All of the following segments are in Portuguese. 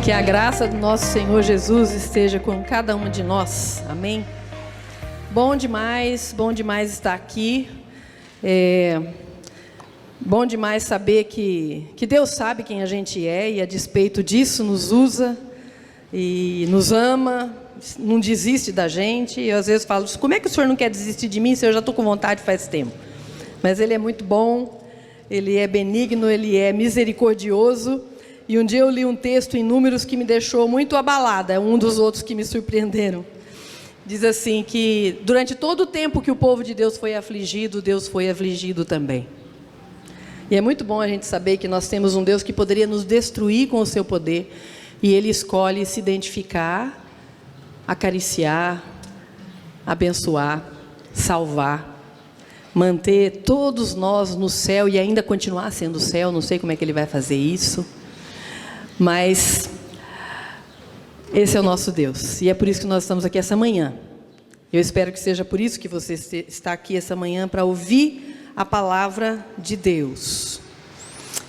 Que a graça do nosso Senhor Jesus esteja com cada uma de nós. Amém? Bom demais estar aqui. Bom demais saber que Deus sabe quem a gente é e a despeito disso nos usa e nos ama, não desiste da gente. E eu às vezes falo, como é que o Senhor não quer desistir de mim se eu já estou com vontade faz tempo? Mas Ele é muito bom, Ele é benigno, Ele é misericordioso. E um dia eu li um texto em Números que me deixou muito abalada, é um dos outros que me surpreenderam. Diz assim que durante todo o tempo que o povo de Deus foi afligido, Deus foi afligido também. E é muito bom a gente saber que nós temos um Deus que poderia nos destruir com o seu poder, e Ele escolhe se identificar, acariciar, abençoar, salvar, manter todos nós no céu e ainda continuar sendo céu. Não sei como é que Ele vai fazer isso, mas esse é o nosso Deus, e é por isso que nós estamos aqui essa manhã. Eu espero que seja por isso que você está aqui essa manhã, para ouvir a palavra de Deus.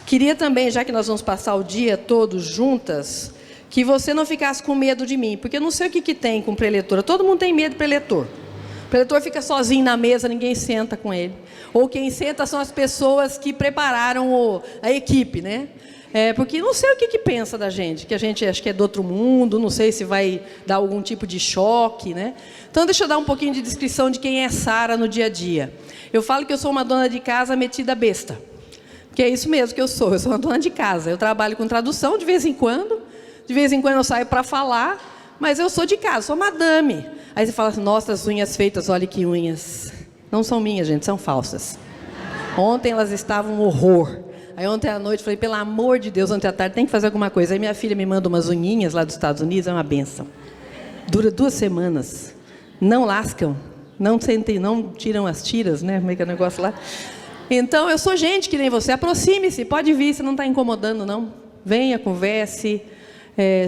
Queria também, já que nós vamos passar o dia todo juntas, que você não ficasse com medo de mim, porque eu não sei o que tem com preletora. Todo mundo tem medo de preletor. O preletor fica sozinho na mesa, ninguém senta com ele. Ou quem senta são as pessoas que prepararam a equipe, né? Porque não sei o que pensa da gente, que a gente acha que é do outro mundo, não sei se vai dar algum tipo de choque, né? Então deixa eu dar um pouquinho de descrição de quem é Sara no dia a dia. Eu falo que eu sou uma dona de casa metida besta, porque é isso mesmo que eu sou uma dona de casa. Eu trabalho com tradução de vez em quando eu saio para falar, mas eu sou de casa, sou madame. Aí você fala assim, nossa, as unhas feitas, olha que unhas. Não são minhas, gente, são falsas. Ontem elas estavam um horror. Aí ontem à noite falei, pelo amor de Deus, ontem à tarde tem que fazer alguma coisa. Aí minha filha me manda umas unhinhas lá dos Estados Unidos, é uma benção. Dura 2 semanas. Não lascam, não sentem, não tiram as tiras, né? Como é que é o negócio lá? Então, eu sou gente que nem você. Aproxime-se, pode vir, você não está incomodando, não. Venha, converse.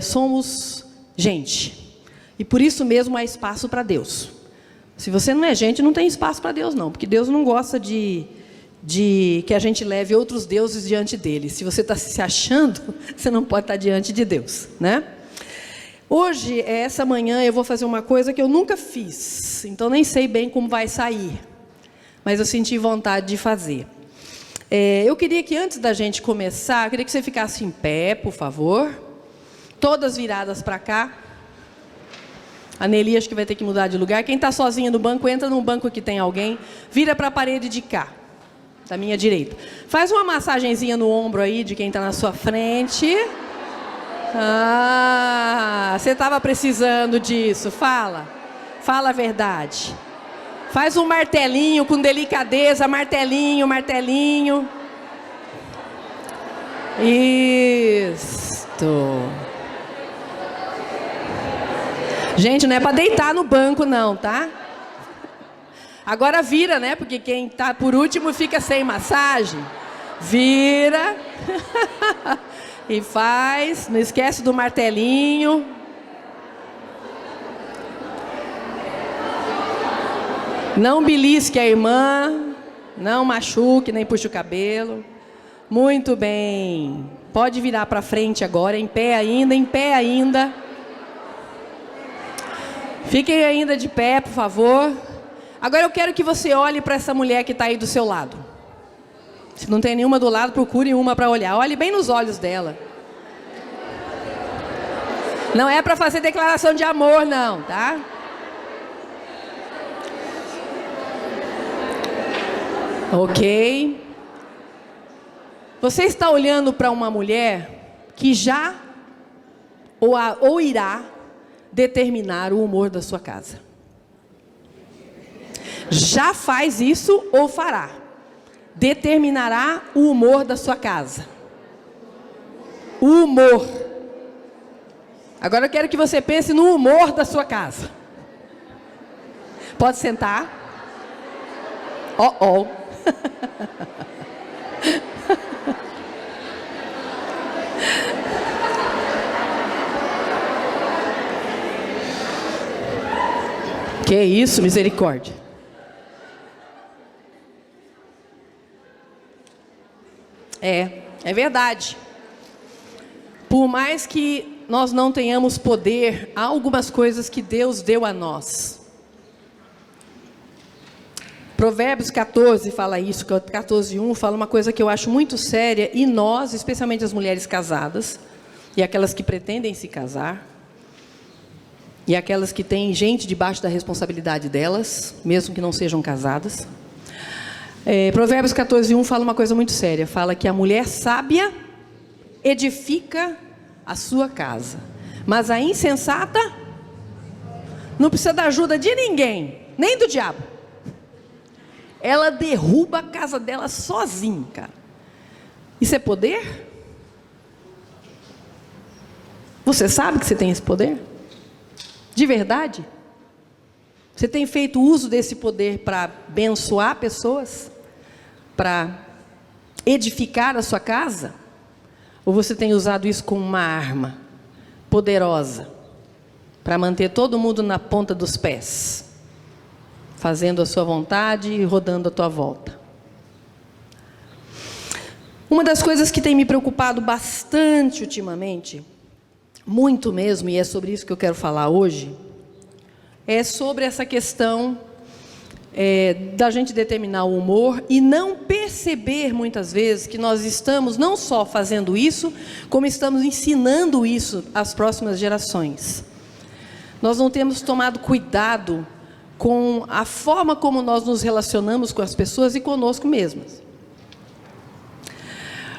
Somos gente. E por isso mesmo há espaço para Deus. Se você não é gente, não tem espaço para Deus, não. Porque Deus não gosta de que a gente leve outros deuses diante dele. Se você está se achando, você não pode estar diante de Deus, né? Hoje, essa manhã, eu vou fazer uma coisa que eu nunca fiz, então nem sei bem como vai sair, mas eu senti vontade de fazer. Eu queria que antes da gente começar, eu queria que você ficasse em pé, por favor, todas viradas para cá. A Nelly acho que vai ter que mudar de lugar. Quem está sozinha no banco, entra num banco que tem alguém, vira para a parede de cá, da minha direita. Faz uma massagenzinha no ombro aí de quem está na sua frente. Você estava precisando disso. Fala a verdade. Faz um martelinho com delicadeza, martelinho. Isto. Gente, não é para deitar no banco não, tá? Agora vira, né? Porque quem está por último fica sem massagem. Vira. E faz. Não esquece do martelinho. Não belisque a irmã. Não machuque, nem puxe o cabelo. Muito bem. Pode virar para frente agora. Em pé ainda. Fiquem ainda de pé, por favor. Agora eu quero que você olhe para essa mulher que está aí do seu lado. Se não tem nenhuma do lado, procure uma para olhar. Olhe bem nos olhos dela. Não é para fazer declaração de amor, não, tá? Ok. Você está olhando para uma mulher que já ou irá determinar o humor da sua casa. Já faz isso ou fará. Determinará o humor da sua casa. O humor. Agora eu quero que você pense no humor da sua casa. Pode sentar. Que isso, misericórdia. É verdade. Por mais que nós não tenhamos poder a algumas coisas que Deus deu a nós. Provérbios 14 fala isso, 14:1 fala uma coisa que eu acho muito séria, e nós, especialmente as mulheres casadas, e aquelas que pretendem se casar, e aquelas que têm gente debaixo da responsabilidade delas, mesmo que não sejam casadas. Provérbios 14:1 fala uma coisa muito séria, fala que a mulher sábia edifica a sua casa, mas a insensata não precisa da ajuda de ninguém, nem do diabo. Ela derruba a casa dela sozinha, cara. Isso é poder? Você sabe que você tem esse poder? De verdade? Você tem feito uso desse poder para abençoar pessoas? Para edificar a sua casa? Ou você tem usado isso como uma arma poderosa para manter todo mundo na ponta dos pés, fazendo a sua vontade e rodando a tua volta? Uma das coisas que tem me preocupado bastante ultimamente, muito mesmo, e é sobre isso que eu quero falar hoje, é sobre essa questão da gente determinar o humor e não perceber muitas vezes que nós estamos não só fazendo isso, como estamos ensinando isso às próximas gerações. Nós não temos tomado cuidado com a forma como nós nos relacionamos com as pessoas e conosco mesmas.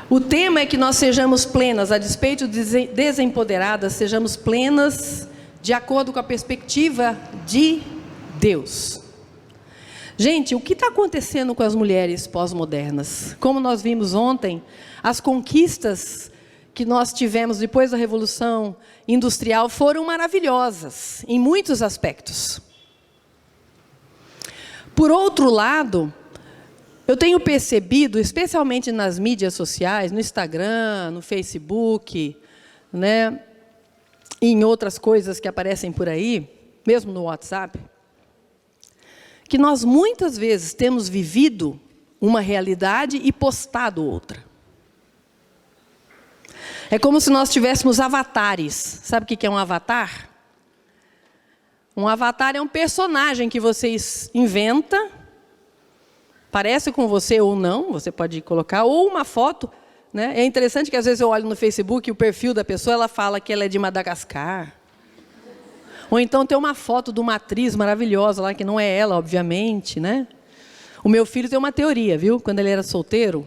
O tema é que nós sejamos plenas, a despeito de desempoderadas, sejamos plenas de acordo com a perspectiva de Deus. Gente, o que está acontecendo com as mulheres pós-modernas? Como nós vimos ontem, as conquistas que nós tivemos depois da Revolução Industrial foram maravilhosas, em muitos aspectos. Por outro lado, eu tenho percebido, especialmente nas mídias sociais, no Instagram, no Facebook, né, e em outras coisas que aparecem por aí, mesmo no WhatsApp, que nós muitas vezes temos vivido uma realidade e postado outra. É como se nós tivéssemos avatares. Sabe o que é um avatar? Um avatar é um personagem que você inventa, parece com você ou não, você pode colocar, ou uma foto, né? É interessante que às vezes eu olho no Facebook e o perfil da pessoa, ela fala que ela é de Madagascar. Ou então tem uma foto de uma atriz maravilhosa lá, que não é ela, obviamente, né? O meu filho tem uma teoria, viu? Quando ele era solteiro,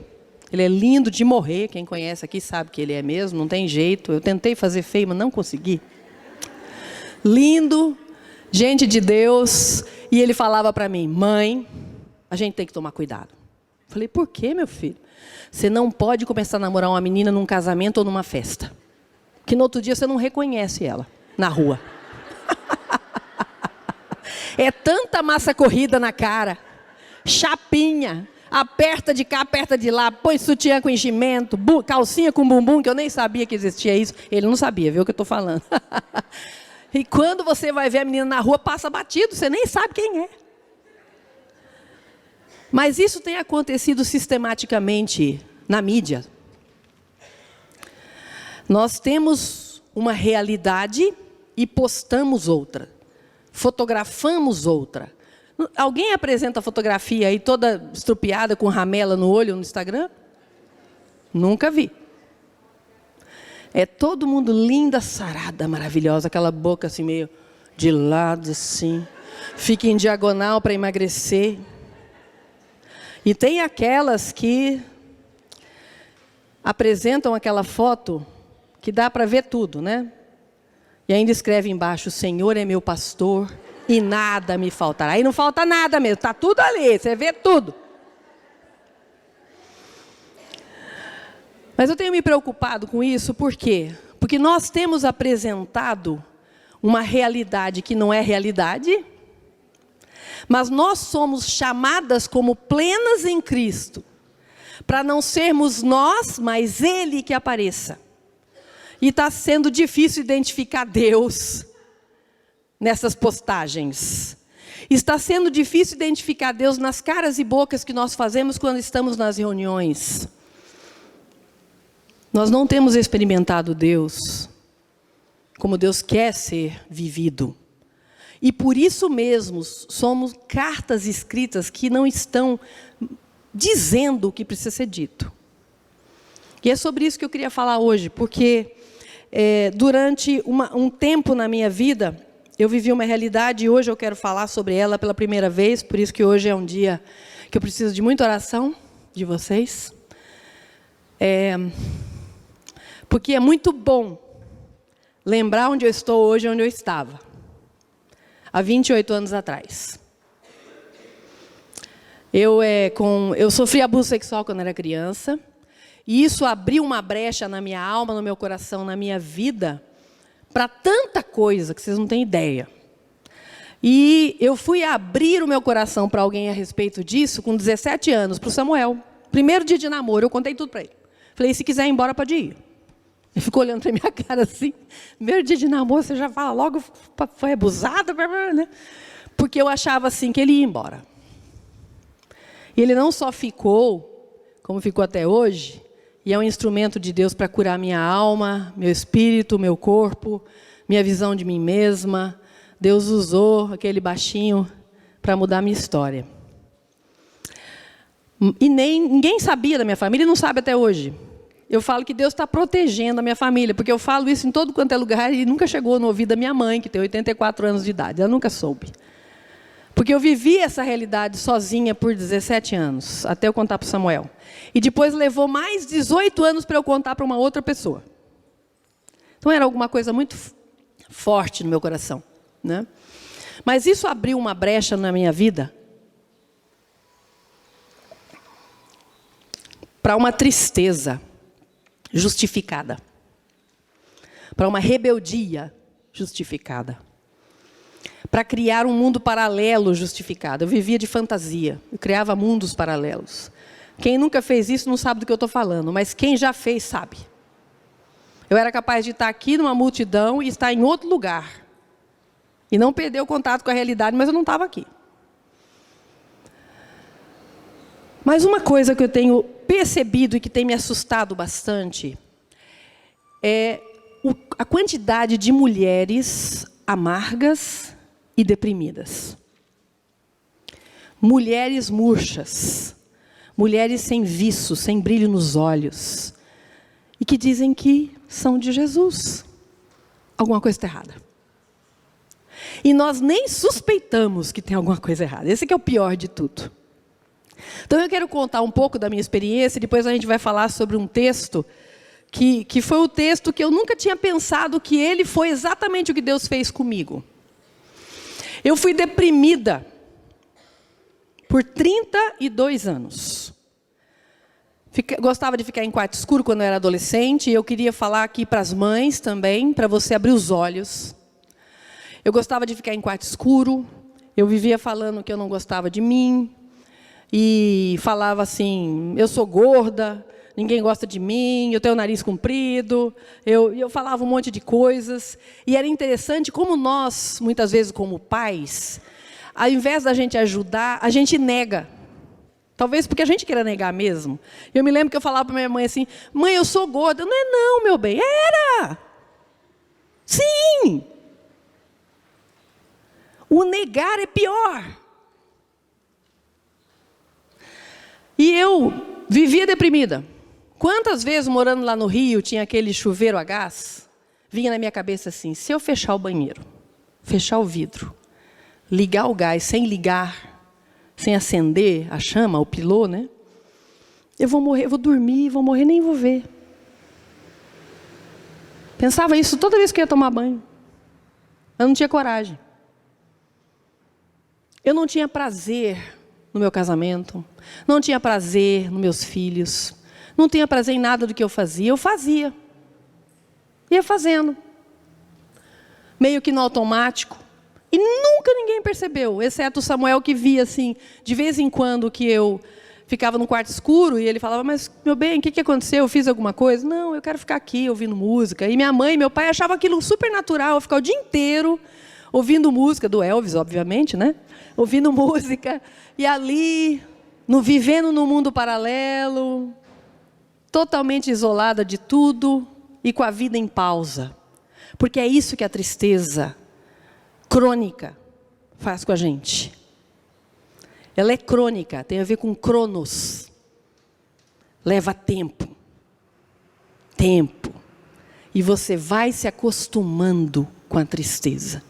ele é lindo de morrer, quem conhece aqui sabe que ele é mesmo, não tem jeito. Eu tentei fazer feio, mas não consegui. Lindo, gente de Deus, e ele falava para mim: mãe, a gente tem que tomar cuidado. Eu falei: por quê, meu filho? Você não pode começar a namorar uma menina num casamento ou numa festa, que no outro dia você não reconhece ela na rua. É tanta massa corrida na cara, chapinha, aperta de cá, aperta de lá, põe sutiã com enchimento, calcinha com bumbum, que eu nem sabia que existia isso. Ele não sabia, viu o que eu estou falando. E quando você vai ver a menina na rua, passa batido, você nem sabe quem é. Mas isso tem acontecido sistematicamente na mídia. Nós temos uma realidade e postamos outra. Fotografamos outra. Alguém apresenta a fotografia aí toda estrupiada, com ramela no olho no Instagram? Nunca vi. É todo mundo linda, sarada, maravilhosa, aquela boca assim meio de lado assim, fica em diagonal para emagrecer. E tem aquelas que apresentam aquela foto que dá para ver tudo, né? E ainda escreve embaixo: o Senhor é meu pastor e nada me faltará. Aí não falta nada mesmo, está tudo ali, você vê tudo. Mas eu tenho me preocupado com isso, por quê? Porque nós temos apresentado uma realidade que não é realidade, mas nós somos chamadas como plenas em Cristo, para não sermos nós, mas Ele que apareça. E está sendo difícil identificar Deus nessas postagens. Está sendo difícil identificar Deus nas caras e bocas que nós fazemos quando estamos nas reuniões. Nós não temos experimentado Deus como Deus quer ser vivido. E por isso mesmo, somos cartas escritas que não estão dizendo o que precisa ser dito. E é sobre isso que eu queria falar hoje, porque durante um tempo na minha vida, eu vivi uma realidade e hoje eu quero falar sobre ela pela primeira vez, por isso que hoje é um dia que eu preciso de muita oração de vocês. Porque é muito bom lembrar onde eu estou hoje e onde eu estava, há 28 anos atrás. Eu sofri abuso sexual quando era criança, e isso abriu uma brecha na minha alma, no meu coração, na minha vida, para tanta coisa que vocês não têm ideia. E eu fui abrir o meu coração para alguém a respeito disso com 17 anos, para o Samuel. Primeiro dia de namoro, eu contei tudo para ele. Falei, se quiser ir embora, pode ir. Ele ficou olhando para minha cara assim. Primeiro dia de namoro, você já fala logo, foi abusada, né? Porque eu achava assim que ele ia embora. E ele não só ficou, como ficou até hoje, e é um instrumento de Deus para curar minha alma, meu espírito, meu corpo, minha visão de mim mesma. Deus usou aquele baixinho para mudar a minha história. E ninguém sabia da minha família, e não sabe até hoje. Eu falo que Deus está protegendo a minha família, porque eu falo isso em todo quanto é lugar e nunca chegou no ouvido da minha mãe, que tem 84 anos de idade. Ela nunca soube. Porque eu vivi essa realidade sozinha por 17 anos, até eu contar para o Samuel. E depois levou mais 18 anos para eu contar para uma outra pessoa. Então era alguma coisa muito forte no meu coração, né? Mas isso abriu uma brecha na minha vida para uma tristeza justificada, para uma rebeldia justificada, para criar um mundo paralelo justificado. Eu vivia de fantasia, eu criava mundos paralelos. Quem nunca fez isso não sabe do que eu estou falando, mas quem já fez sabe. Eu era capaz de estar aqui numa multidão e estar em outro lugar, e não perder o contato com a realidade, mas eu não estava aqui. Mas uma coisa que eu tenho percebido e que tem me assustado bastante é a quantidade de mulheres amargas e deprimidas. Mulheres murchas, mulheres sem viço, sem brilho nos olhos, e que dizem que são de Jesus. Alguma coisa está errada. E nós nem suspeitamos que tem alguma coisa errada. Esse que é o pior de tudo. Então eu quero contar um pouco da minha experiência, e depois a gente vai falar sobre um texto que foi o texto que eu nunca tinha pensado que ele foi exatamente o que Deus fez comigo. Eu fui deprimida por 32 anos. Gostava de ficar em quarto escuro quando eu era adolescente, e eu queria falar aqui para as mães também, para você abrir os olhos. Eu gostava de ficar em quarto escuro, eu vivia falando que eu não gostava de mim, e falava assim, eu sou gorda, ninguém gosta de mim, eu tenho o nariz comprido, eu falava um monte de coisas. E era interessante como nós, muitas vezes como pais, ao invés da gente ajudar, a gente nega. Talvez porque a gente queira negar mesmo. Eu me lembro que eu falava para minha mãe assim, mãe, eu sou gorda. Não é não, meu bem. Era! Sim! O negar é pior. E eu vivia deprimida. Quantas vezes, morando lá no Rio, tinha aquele chuveiro a gás, vinha na minha cabeça assim, se eu fechar o banheiro, fechar o vidro, ligar o gás sem ligar, sem acender a chama, o pilô, né? Eu vou morrer, eu vou dormir, vou morrer, nem vou ver. Pensava isso toda vez que eu ia tomar banho. Eu não tinha coragem. Eu não tinha prazer no meu casamento, não tinha prazer nos meus filhos, não tinha prazer em nada do que eu fazia. Eu fazia. Ia fazendo. Meio que no automático. E nunca ninguém percebeu, exceto o Samuel, que via assim, de vez em quando que eu ficava no quarto escuro, e ele falava, mas meu bem, o que aconteceu? Eu fiz alguma coisa? Não, eu quero ficar aqui ouvindo música. E minha mãe e meu pai achavam aquilo super natural, eu ficar o dia inteiro ouvindo música, do Elvis, obviamente, né? Ouvindo música, e ali, vivendo num mundo paralelo, totalmente isolada de tudo, e com a vida em pausa. Porque é isso que a tristeza crônica faz com a gente. Ela é crônica, tem a ver com cronos. Leva tempo. Tempo. E você vai se acostumando com a tristeza.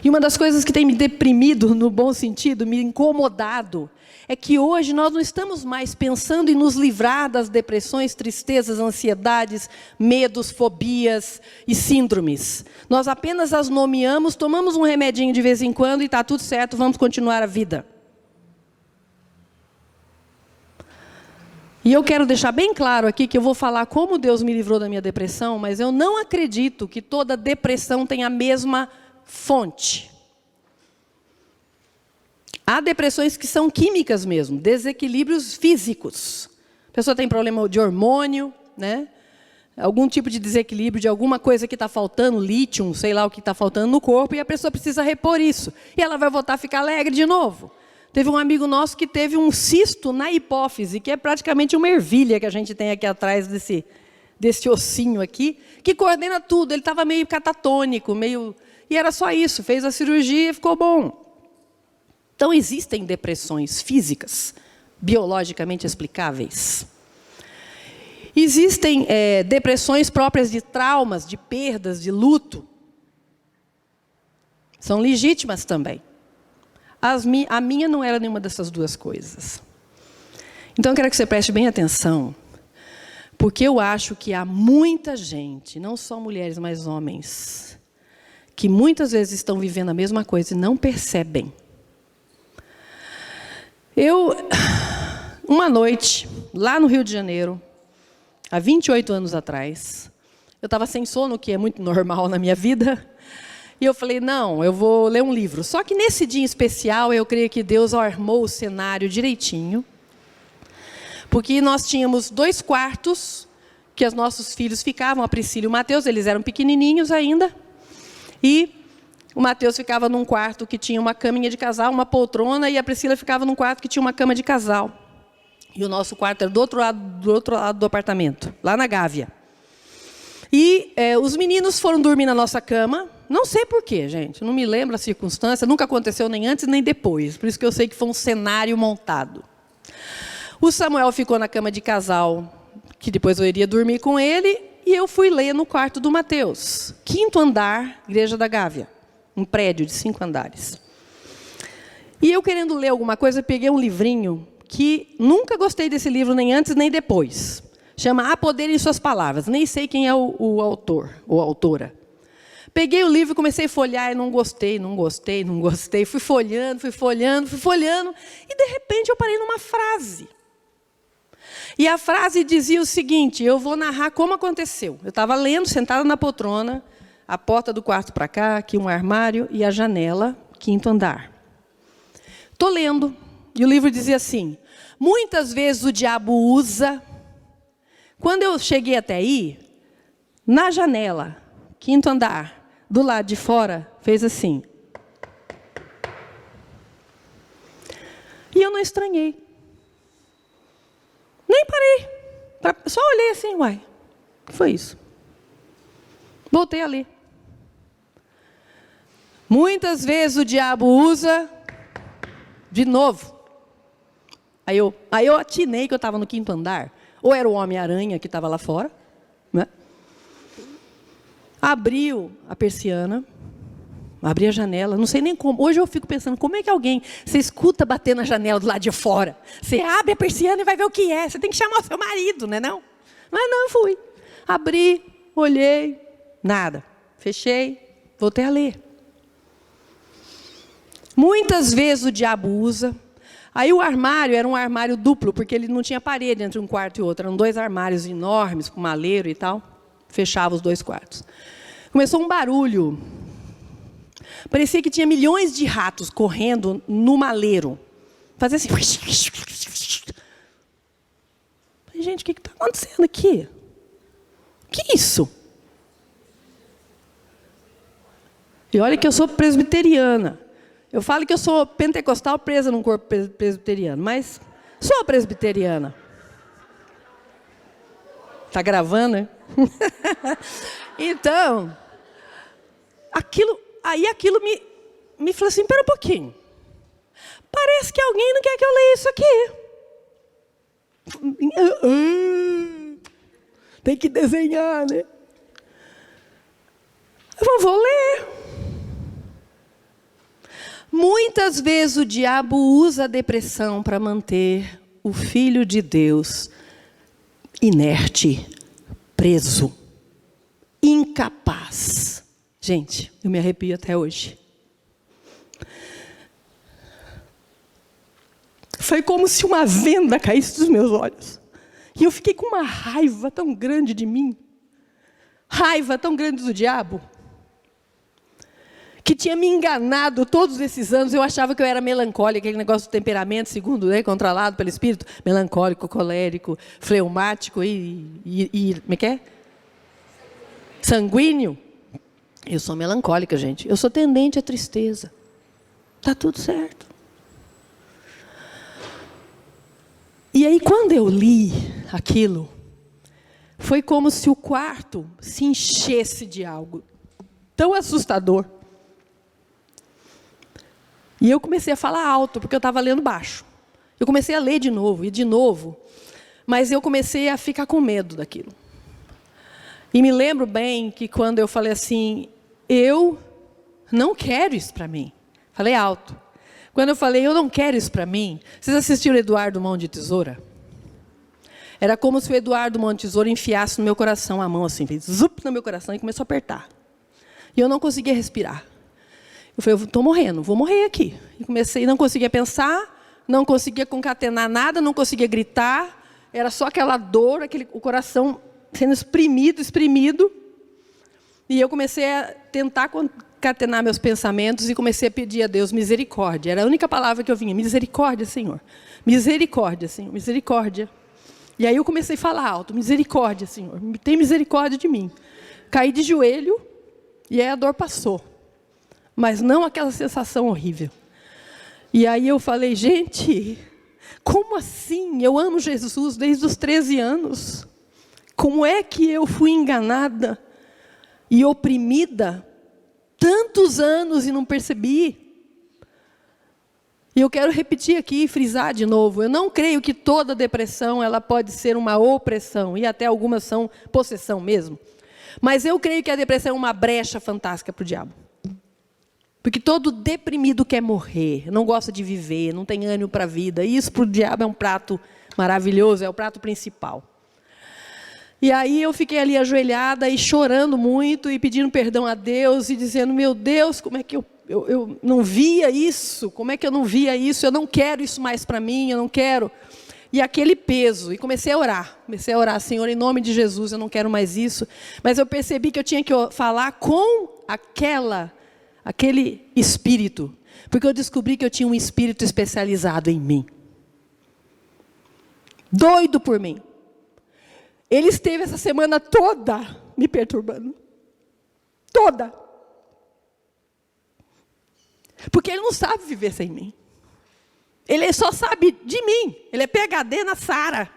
E uma das coisas que tem me deprimido, no bom sentido, me incomodado, é que hoje nós não estamos mais pensando em nos livrar das depressões, tristezas, ansiedades, medos, fobias e síndromes. Nós apenas as nomeamos, tomamos um remedinho de vez em quando e está tudo certo, vamos continuar a vida. E eu quero deixar bem claro aqui que eu vou falar como Deus me livrou da minha depressão, mas eu não acredito que toda depressão tenha a mesma fonte. Há depressões que são químicas mesmo, desequilíbrios físicos. A pessoa tem problema de hormônio, né? Algum tipo de desequilíbrio de alguma coisa que está faltando, lítio, sei lá o que está faltando no corpo, e a pessoa precisa repor isso. E ela vai voltar a ficar alegre de novo. Teve um amigo nosso que teve um cisto na hipófise, que é praticamente uma ervilha que a gente tem aqui atrás desse ossinho aqui, que coordena tudo. Ele estava meio catatônico, e era só isso. Fez a cirurgia e ficou bom. Então, existem depressões físicas, biologicamente explicáveis. Existem depressões próprias de traumas, de perdas, de luto. São legítimas também. A minha não era nenhuma dessas duas coisas. Então, eu quero que você preste bem atenção, porque eu acho que há muita gente, não só mulheres, mas homens, que muitas vezes estão vivendo a mesma coisa e não percebem. Uma noite, lá no Rio de Janeiro, há 28 anos atrás, eu estava sem sono, o que é muito normal na minha vida, e eu falei, não, eu vou ler um livro. Só que nesse dia especial, eu creio que Deus armou o cenário direitinho, porque nós tínhamos 2 quartos que os nossos filhos ficavam, a Priscila e o Mateus, eles eram pequenininhos ainda, e o Mateus ficava num quarto que tinha uma caminha de casal, uma poltrona, e a Priscila ficava num quarto que tinha uma cama de casal. E o nosso quarto era do outro lado do apartamento, lá na Gávea. E os meninos foram dormir na nossa cama, não sei porquê, gente, não me lembro a circunstância, nunca aconteceu nem antes nem depois, por isso que eu sei que foi um cenário montado. O Samuel ficou na cama de casal, que depois eu iria dormir com ele, e eu fui ler no quarto do Mateus, 5º andar, Igreja da Gávea, um prédio de 5 andares. E eu querendo ler alguma coisa, peguei um livrinho, que nunca gostei desse livro, nem antes nem depois. Chama Há Poder em Suas Palavras. Nem sei quem é o autor ou autora. Peguei o livro e comecei a folhear e não gostei. Fui folheando. E, de repente, eu parei numa frase. E a frase dizia o seguinte, eu vou narrar como aconteceu. Eu estava lendo, sentada na poltrona, a porta do quarto para cá, aqui um armário e a janela, 5º andar. Estou lendo. E o livro dizia assim, muitas vezes o diabo usa... Quando eu cheguei até aí, na janela, 5º andar, do lado de fora, fez assim. E eu não estranhei. Nem parei. Só olhei assim, uai, o que foi isso? Voltei a ler. Muitas vezes o diabo usa, de novo. Aí eu atinei que eu estava no 5º andar. Ou era o Homem-Aranha que estava lá fora, né? Abriu a persiana, abri a janela, não sei nem como. Hoje eu fico pensando, como é que você escuta bater na janela do lado de fora? Você abre a persiana e vai ver o que é. Você tem que chamar o seu marido, né, não? Mas não, eu fui. Abri, olhei, nada. Fechei, voltei a ler. Muitas vezes o diabo usa... Aí o armário era um armário duplo, porque ele não tinha parede entre um quarto e outro. Eram 2 armários enormes, com maleiro e tal. Fechava os 2 quartos. Começou um barulho. Parecia que tinha milhões de ratos correndo no maleiro. Fazia assim. Gente, o que está acontecendo aqui? O que é isso? E olha que eu sou presbiteriana. Eu falo que eu sou pentecostal presa num corpo presbiteriano, mas sou presbiteriana. Está gravando, né? Então, aquilo me falou assim, espera um pouquinho. Parece que alguém não quer que eu leia isso aqui. Tem que desenhar, né? Eu vou ler. Muitas vezes o diabo usa a depressão para manter o Filho de Deus inerte, preso, incapaz. Gente, eu me arrepio até hoje. Foi como se uma venda caísse dos meus olhos. E eu fiquei com uma raiva tão grande de mim. Raiva tão grande do diabo. Que tinha me enganado todos esses anos. Eu achava que eu era melancólica, aquele negócio do temperamento, segundo, né, controlado pelo Espírito. Melancólico, colérico, fleumático e como é que é? Sanguíneo. Eu sou melancólica, gente. Eu sou tendente à tristeza. Está tudo certo. E aí, quando eu li aquilo, foi como se o quarto se enchesse de algo tão assustador. E eu comecei a falar alto, porque eu estava lendo baixo. Eu comecei a ler de novo, e de novo. Mas eu comecei a ficar com medo daquilo. E me lembro bem que quando eu falei assim, eu não quero isso para mim. Falei alto. Quando eu falei, eu não quero isso para mim. Vocês assistiram Eduardo Mão de Tesoura? Era como se o Eduardo Mão de Tesoura enfiasse no meu coração a mão assim, fez zup no meu coração e começou a apertar. E eu não conseguia respirar. Eu falei, eu estou morrendo, vou morrer aqui. E comecei, não conseguia pensar, não conseguia concatenar nada, não conseguia gritar. Era só aquela dor, o coração sendo exprimido. E eu comecei a tentar concatenar meus pensamentos e comecei a pedir a Deus misericórdia. Era a única palavra que eu vinha, misericórdia, Senhor. Misericórdia, Senhor, misericórdia. E aí eu comecei a falar alto, misericórdia, Senhor, tem misericórdia de mim. Caí de joelho e aí a dor passou. Mas não aquela sensação horrível. E aí eu falei, gente, como assim? Eu amo Jesus desde os 13 anos. Como é que eu fui enganada e oprimida tantos anos e não percebi? E eu quero repetir aqui e frisar de novo. Eu não creio que toda depressão ela pode ser uma opressão. E até algumas são possessão mesmo. Mas eu creio que a depressão é uma brecha fantástica para o diabo. Porque todo deprimido quer morrer, não gosta de viver, não tem ânimo para a vida. E isso para o diabo é um prato maravilhoso, é o prato principal. E aí eu fiquei ali ajoelhada e chorando muito e pedindo perdão a Deus e dizendo, meu Deus, como é que eu não via isso? Como é que eu não via isso? Eu não quero isso mais para mim, eu não quero. E aquele peso, e comecei a orar, Senhor, em nome de Jesus, eu não quero mais isso. Mas eu percebi que eu tinha que falar com aquele espírito, porque eu descobri que eu tinha um espírito especializado em mim. Doido por mim. Ele esteve essa semana toda me perturbando. Toda. Porque ele não sabe viver sem mim. Ele só sabe de mim. Ele é PhD na Sara.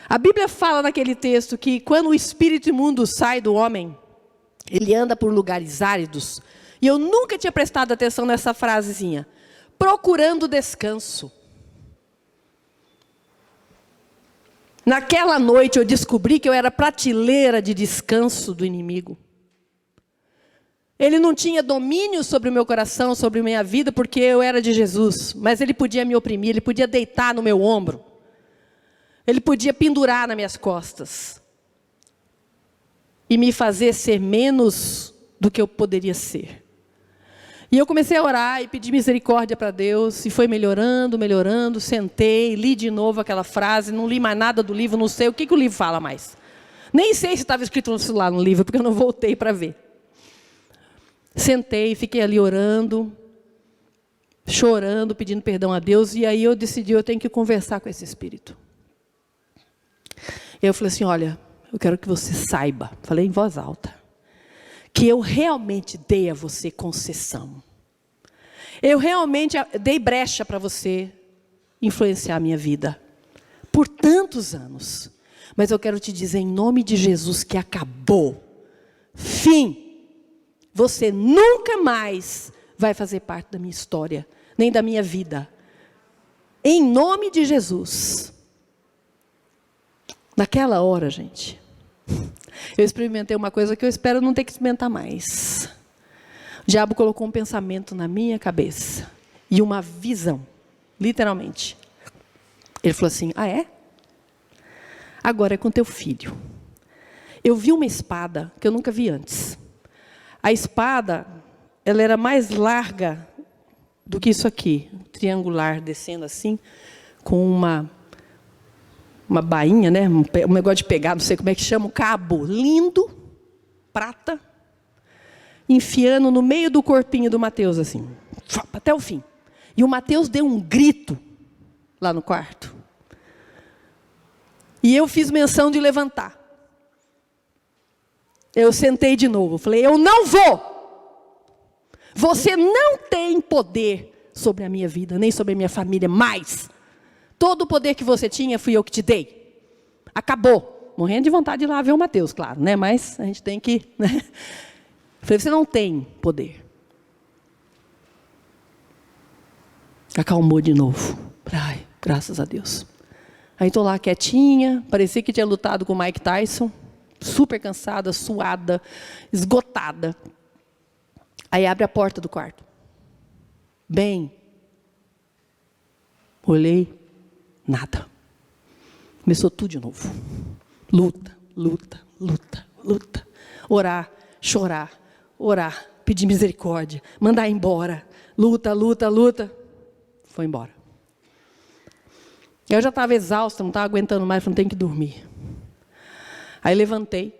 A Bíblia fala naquele texto que quando o espírito imundo sai do homem, ele anda por lugares áridos. E eu nunca tinha prestado atenção nessa frasezinha. Procurando descanso. Naquela noite eu descobri que eu era prateleira de descanso do inimigo. Ele não tinha domínio sobre o meu coração, sobre a minha vida, porque eu era de Jesus. Mas ele podia me oprimir, ele podia deitar no meu ombro. Ele podia pendurar nas minhas costas. E me fazer ser menos do que eu poderia ser. E eu comecei a orar e pedir misericórdia para Deus. E foi melhorando, melhorando. Sentei, li de novo aquela frase. Não li mais nada do livro, não sei o que o livro fala mais. Nem sei se estava escrito no celular no livro, porque eu não voltei para ver. Sentei, fiquei ali orando, chorando, pedindo perdão a Deus. E aí eu decidi, eu tenho que conversar com esse espírito. E eu falei assim, olha, eu quero que você saiba, falei em voz alta, que eu realmente dei a você concessão. Eu realmente dei brecha para você influenciar a minha vida. Por tantos anos. Mas eu quero te dizer em nome de Jesus que acabou. Fim. você nunca mais vai fazer parte da minha história, nem da minha vida. Em nome de Jesus. Naquela hora, gente, eu experimentei uma coisa que eu espero não ter que experimentar mais. O diabo colocou um pensamento na minha cabeça e uma visão, literalmente. Ele falou assim: ah, é? Agora é com teu filho. Eu vi uma espada que eu nunca vi antes. A espada, ela era mais larga do que isso aqui, triangular, descendo assim, com uma bainha, né? Um negócio de pegar, não sei como é que chama, um cabo lindo, prata, enfiando no meio do corpinho do Mateus, assim, até o fim. E o Mateus deu um grito lá no quarto. E eu fiz menção de levantar. Eu sentei de novo, falei: eu não vou. Você não tem poder sobre a minha vida, nem sobre a minha família mais. Todo o poder que você tinha, fui eu que te dei. Acabou. Morrendo de vontade de ir lá ver o Mateus, claro, né? Mas a gente tem que... né? Falei: você não tem poder. Acalmou de novo. Ai, graças a Deus. Aí estou lá quietinha, parecia que tinha lutado com o Mike Tyson, super cansada, suada, esgotada. Aí abre a porta do quarto. Bem, olhei, nada. Começou tudo de novo. Luta, luta, luta, luta. Orar, chorar, orar, pedir misericórdia, mandar embora. Luta, luta, luta. Foi embora. Eu já estava exausta, não estava aguentando mais, não tenho que dormir. Aí levantei.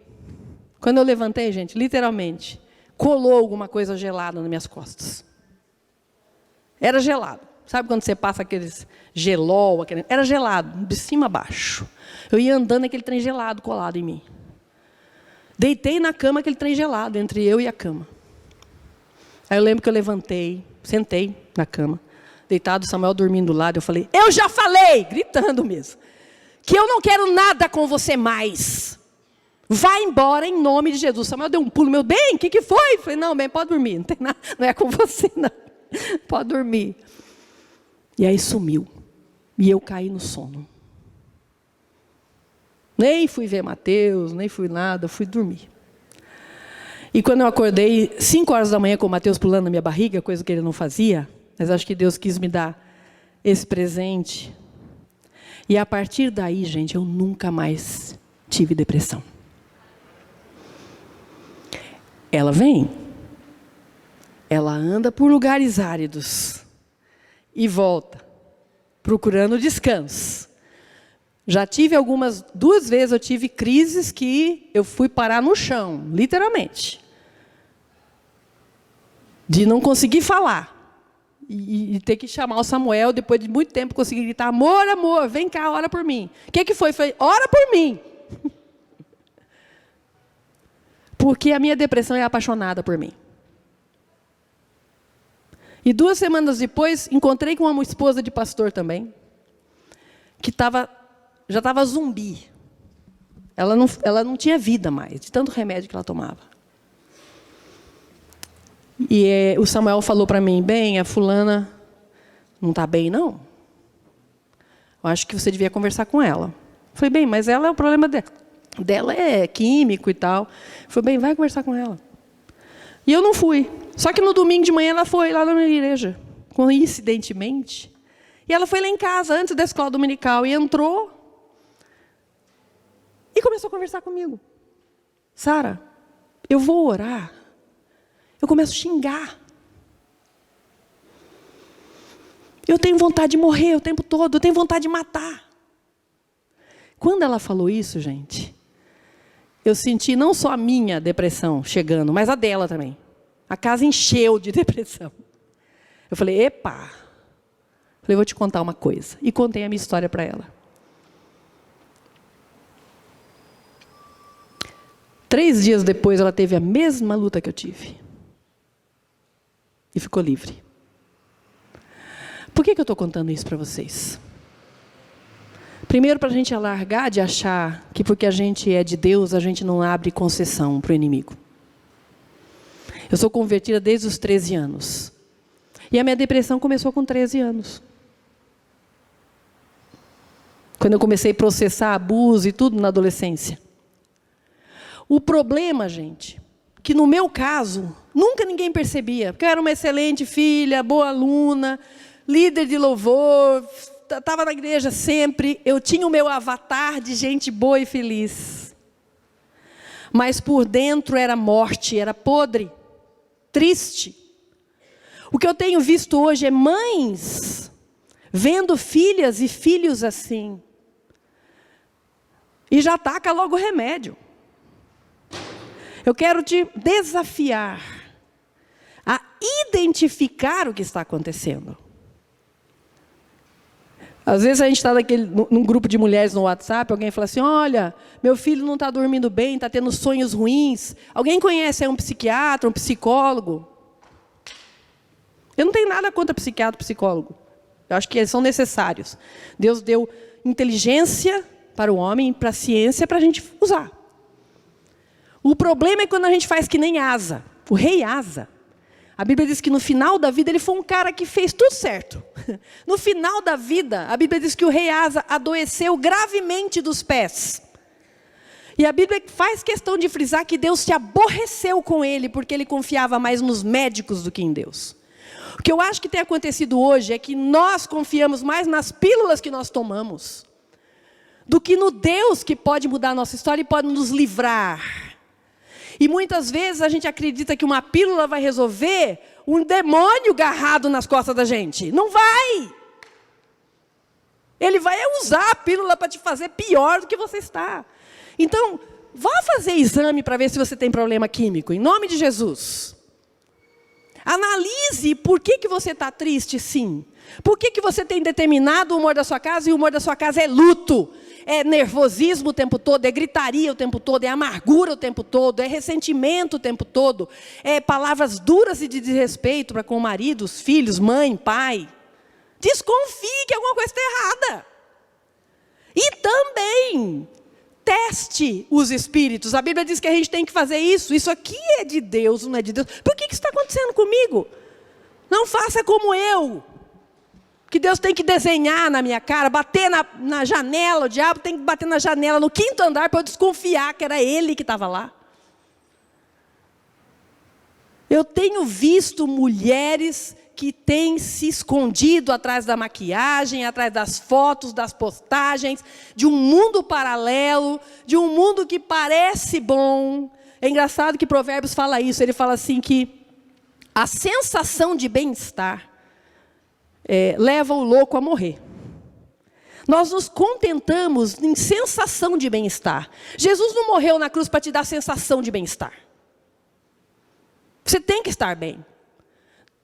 Quando eu levantei, gente, literalmente, colou alguma coisa gelada nas minhas costas. Era gelado. Sabe quando você passa aqueles gelol? Era gelado, de cima a baixo. Eu ia andando, aquele trem gelado colado em mim. Deitei na cama, aquele trem gelado, entre eu e a cama. Aí eu lembro que eu levantei, sentei na cama, deitado, Samuel dormindo do lado. Eu falei: eu já falei, gritando mesmo, que eu não quero nada com você mais. Vai embora em nome de Jesus. Samuel deu um pulo: meu bem, o que foi? Eu falei: não, bem, pode dormir, não tem nada, não é com você, não. Pode dormir. E aí sumiu. E eu caí no sono. Nem fui ver Mateus, nem fui nada, fui dormir. E quando eu acordei, 5 horas da manhã, com o Mateus pulando na minha barriga, coisa que ele não fazia, mas acho que Deus quis me dar esse presente. E a partir daí, gente, eu nunca mais tive depressão. Ela vem, ela anda por lugares áridos e volta, procurando descanso. Já tive 2 vezes eu tive crises que eu fui parar no chão, literalmente. De não conseguir falar. E ter que chamar o Samuel, depois de muito tempo, conseguir gritar: amor, amor, vem cá, ora por mim. O que foi? Foi: ora por mim. Porque a minha depressão é apaixonada por mim. E 2 semanas depois, encontrei com uma esposa de pastor também, que já estava zumbi. Ela não tinha vida mais, de tanto remédio que ela tomava. E o Samuel falou para mim: bem, a fulana não está bem, não. Eu acho que você devia conversar com ela. Eu falei: bem, mas o problema dela é químico e tal. Eu falei: bem, vai conversar com ela. E eu não fui. Só que no domingo de manhã ela foi lá na minha igreja, coincidentemente. E ela foi lá em casa, antes da escola dominical, e entrou e começou a conversar comigo. Sara, eu vou orar. Eu começo a xingar. Eu tenho vontade de morrer o tempo todo, eu tenho vontade de matar. Quando ela falou isso, gente, eu senti não só a minha depressão chegando, mas a dela também. A casa encheu de depressão. Eu falei: epa. Falei: vou te contar uma coisa. E contei a minha história para ela. 3 dias depois, ela teve a mesma luta que eu tive. E ficou livre. Por que eu estou contando isso para vocês? Primeiro, para a gente largar de achar que porque a gente é de Deus, a gente não abre concessão para o inimigo. Eu sou convertida desde os 13 anos. E a minha depressão começou com 13 anos. Quando eu comecei a processar abuso e tudo na adolescência. O problema, gente, que no meu caso, nunca ninguém percebia. Porque eu era uma excelente filha, boa aluna, líder de louvor, estava na igreja sempre. Eu tinha o meu avatar de gente boa e feliz. Mas por dentro era morte, era podre, triste. O que eu tenho visto hoje é mães vendo filhas e filhos assim. E já taca logo o remédio. Eu quero te desafiar a identificar o que está acontecendo. Às vezes a gente está num grupo de mulheres no WhatsApp, alguém fala assim, olha, meu filho não está dormindo bem, está tendo sonhos ruins. Alguém conhece aí um psiquiatra, um psicólogo? Eu não tenho nada contra psiquiatra e psicólogo. Eu acho que eles são necessários. Deus deu inteligência para o homem, para a ciência, para a gente usar. O problema é quando a gente faz que nem Asa, o rei Asa. A Bíblia diz que no final da vida ele foi um cara que fez tudo certo. No final da vida, a Bíblia diz que o rei Asa adoeceu gravemente dos pés. E a Bíblia faz questão de frisar que Deus se aborreceu com ele, porque ele confiava mais nos médicos do que em Deus. O que eu acho que tem acontecido hoje é que nós confiamos mais nas pílulas que nós tomamos, do que no Deus que pode mudar a nossa história e pode nos livrar. E muitas vezes a gente acredita que uma pílula vai resolver um demônio agarrado nas costas da gente. Não vai! Ele vai usar a pílula para te fazer pior do que você está. Então, vá fazer exame para ver se você tem problema químico, em nome de Jesus. Analise por que você está triste, sim. Por que você tem determinado humor da sua casa e o humor da sua casa é luto. É nervosismo o tempo todo, é gritaria o tempo todo, é amargura o tempo todo, é ressentimento o tempo todo, é palavras duras e de desrespeito para com o marido, os filhos, mãe, pai. Desconfie que alguma coisa está errada. E também teste os espíritos. A Bíblia diz que a gente tem que fazer isso. Isso aqui é de Deus, não é de Deus. Por que isso está acontecendo comigo? Não faça como eu. Que Deus tem que desenhar na minha cara, bater na janela, o diabo tem que bater na janela, no 5º andar, para eu desconfiar que era ele que estava lá. Eu tenho visto mulheres que têm se escondido atrás da maquiagem, atrás das fotos, das postagens, de um mundo paralelo, de um mundo que parece bom. É engraçado que Provérbios fala isso, ele fala assim que a sensação de bem-estar leva o louco a morrer. Nós nos contentamos em sensação de bem-estar. Jesus não morreu na cruz para te dar sensação de bem-estar. Você tem que estar bem.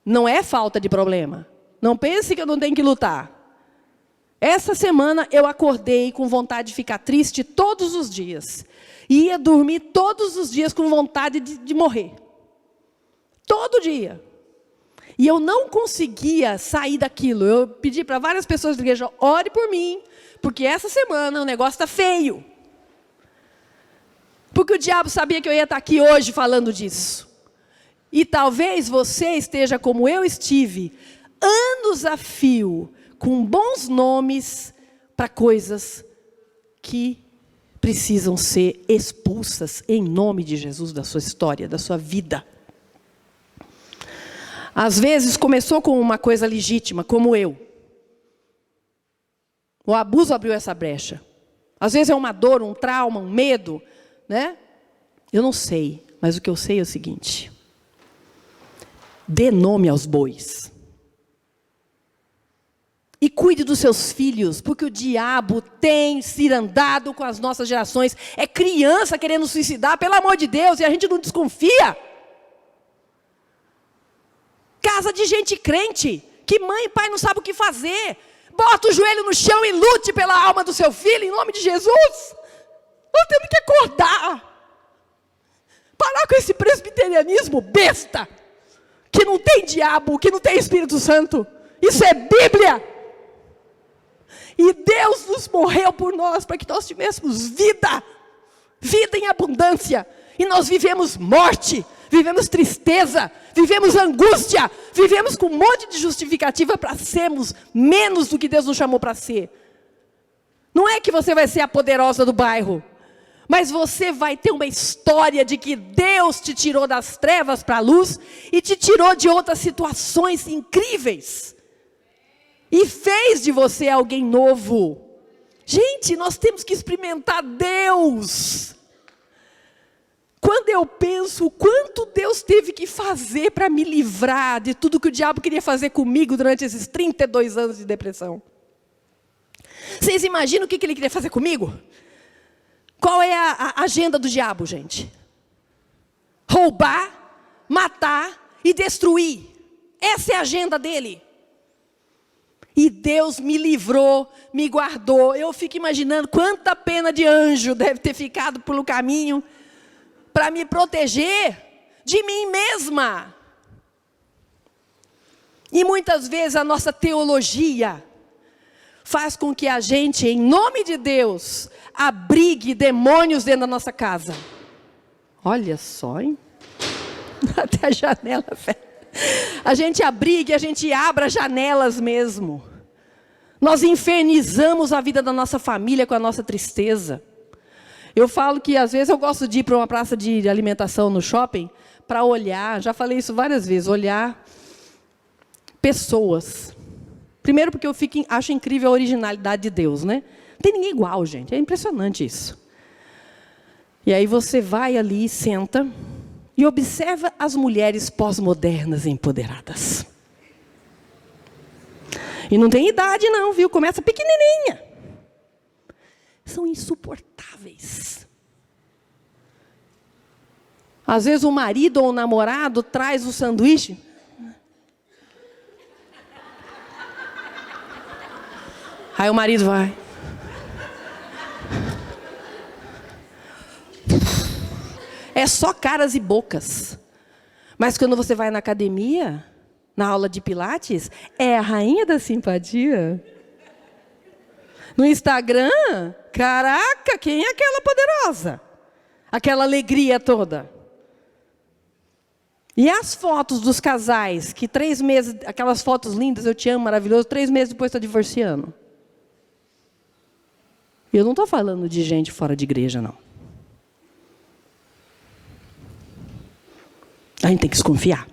Não é falta de problema. Não pense que eu não tenho que lutar. Essa semana eu acordei com vontade de ficar triste todos os dias. E ia dormir todos os dias com vontade de morrer. Todo dia. E eu não conseguia sair daquilo. Eu pedi para várias pessoas da igreja, ore por mim, porque essa semana o negócio está feio. Porque o diabo sabia que eu ia estar aqui hoje falando disso. E talvez você esteja como eu estive, anos a fio, com bons nomes para coisas que precisam ser expulsas em nome de Jesus da sua história, da sua vida. Às vezes começou com uma coisa legítima, como eu. O abuso abriu essa brecha. Às vezes é uma dor, um trauma, um medo, né? Eu não sei, mas o que eu sei é o seguinte: dê nome aos bois. E cuide dos seus filhos, porque o diabo tem cirandado com as nossas gerações. É criança querendo suicidar, pelo amor de Deus, e a gente não desconfia. Casa de gente crente, que mãe e pai não sabem o que fazer. Bota o joelho no chão e lute pela alma do seu filho, em nome de Jesus. Nós temos que acordar. Parar com esse presbiterianismo besta, que não tem diabo, que não tem Espírito Santo. Isso é Bíblia. E Deus nos morreu por nós, para que nós tivéssemos vida. Vida em abundância. E nós vivemos morte. vivemos tristeza, vivemos angústia, vivemos com um monte de justificativa para sermos menos do que Deus nos chamou para ser. Não é que você vai ser a poderosa do bairro, mas você vai ter uma história de que Deus te tirou das trevas para a luz e te tirou de outras situações incríveis. E fez de você alguém novo. Gente, nós temos que experimentar Deus. Quando eu penso o quanto Deus teve que fazer para me livrar de tudo que o diabo queria fazer comigo durante esses 32 anos de depressão. Vocês imaginam o que ele queria fazer comigo? Qual é a agenda do diabo, gente? Roubar, matar e destruir. Essa é a agenda dele. E Deus me livrou, me guardou. Eu fico imaginando quanta pena de anjo deve ter ficado pelo caminho para me proteger de mim mesma. E muitas vezes a nossa teologia faz com que a gente, em nome de Deus, abrigue demônios dentro da nossa casa. Olha só, hein? Até a janela fecha. A gente abrigue, a gente abra janelas mesmo. Nós infernizamos a vida da nossa família com a nossa tristeza. Eu falo que às vezes eu gosto de ir para uma praça de alimentação no shopping para olhar, já falei isso várias vezes, olhar pessoas. Primeiro porque acho incrível a originalidade de Deus, né? Não tem ninguém igual, gente, é impressionante isso. E aí você vai ali, senta e observa as mulheres pós-modernas empoderadas. E não tem idade não, viu? Começa pequenininha. São insuportáveis. Às vezes o marido ou o namorado traz o sanduíche. Aí o marido vai. É só caras e bocas. Mas quando você vai na academia, na aula de pilates, é a rainha da simpatia. No Instagram, caraca, quem é aquela poderosa? Aquela alegria toda. E as fotos dos casais, que 3 meses, aquelas fotos lindas, eu te amo, maravilhoso, 3 meses depois está divorciando. E eu não estou falando de gente fora de igreja, não. A gente tem que desconfiar.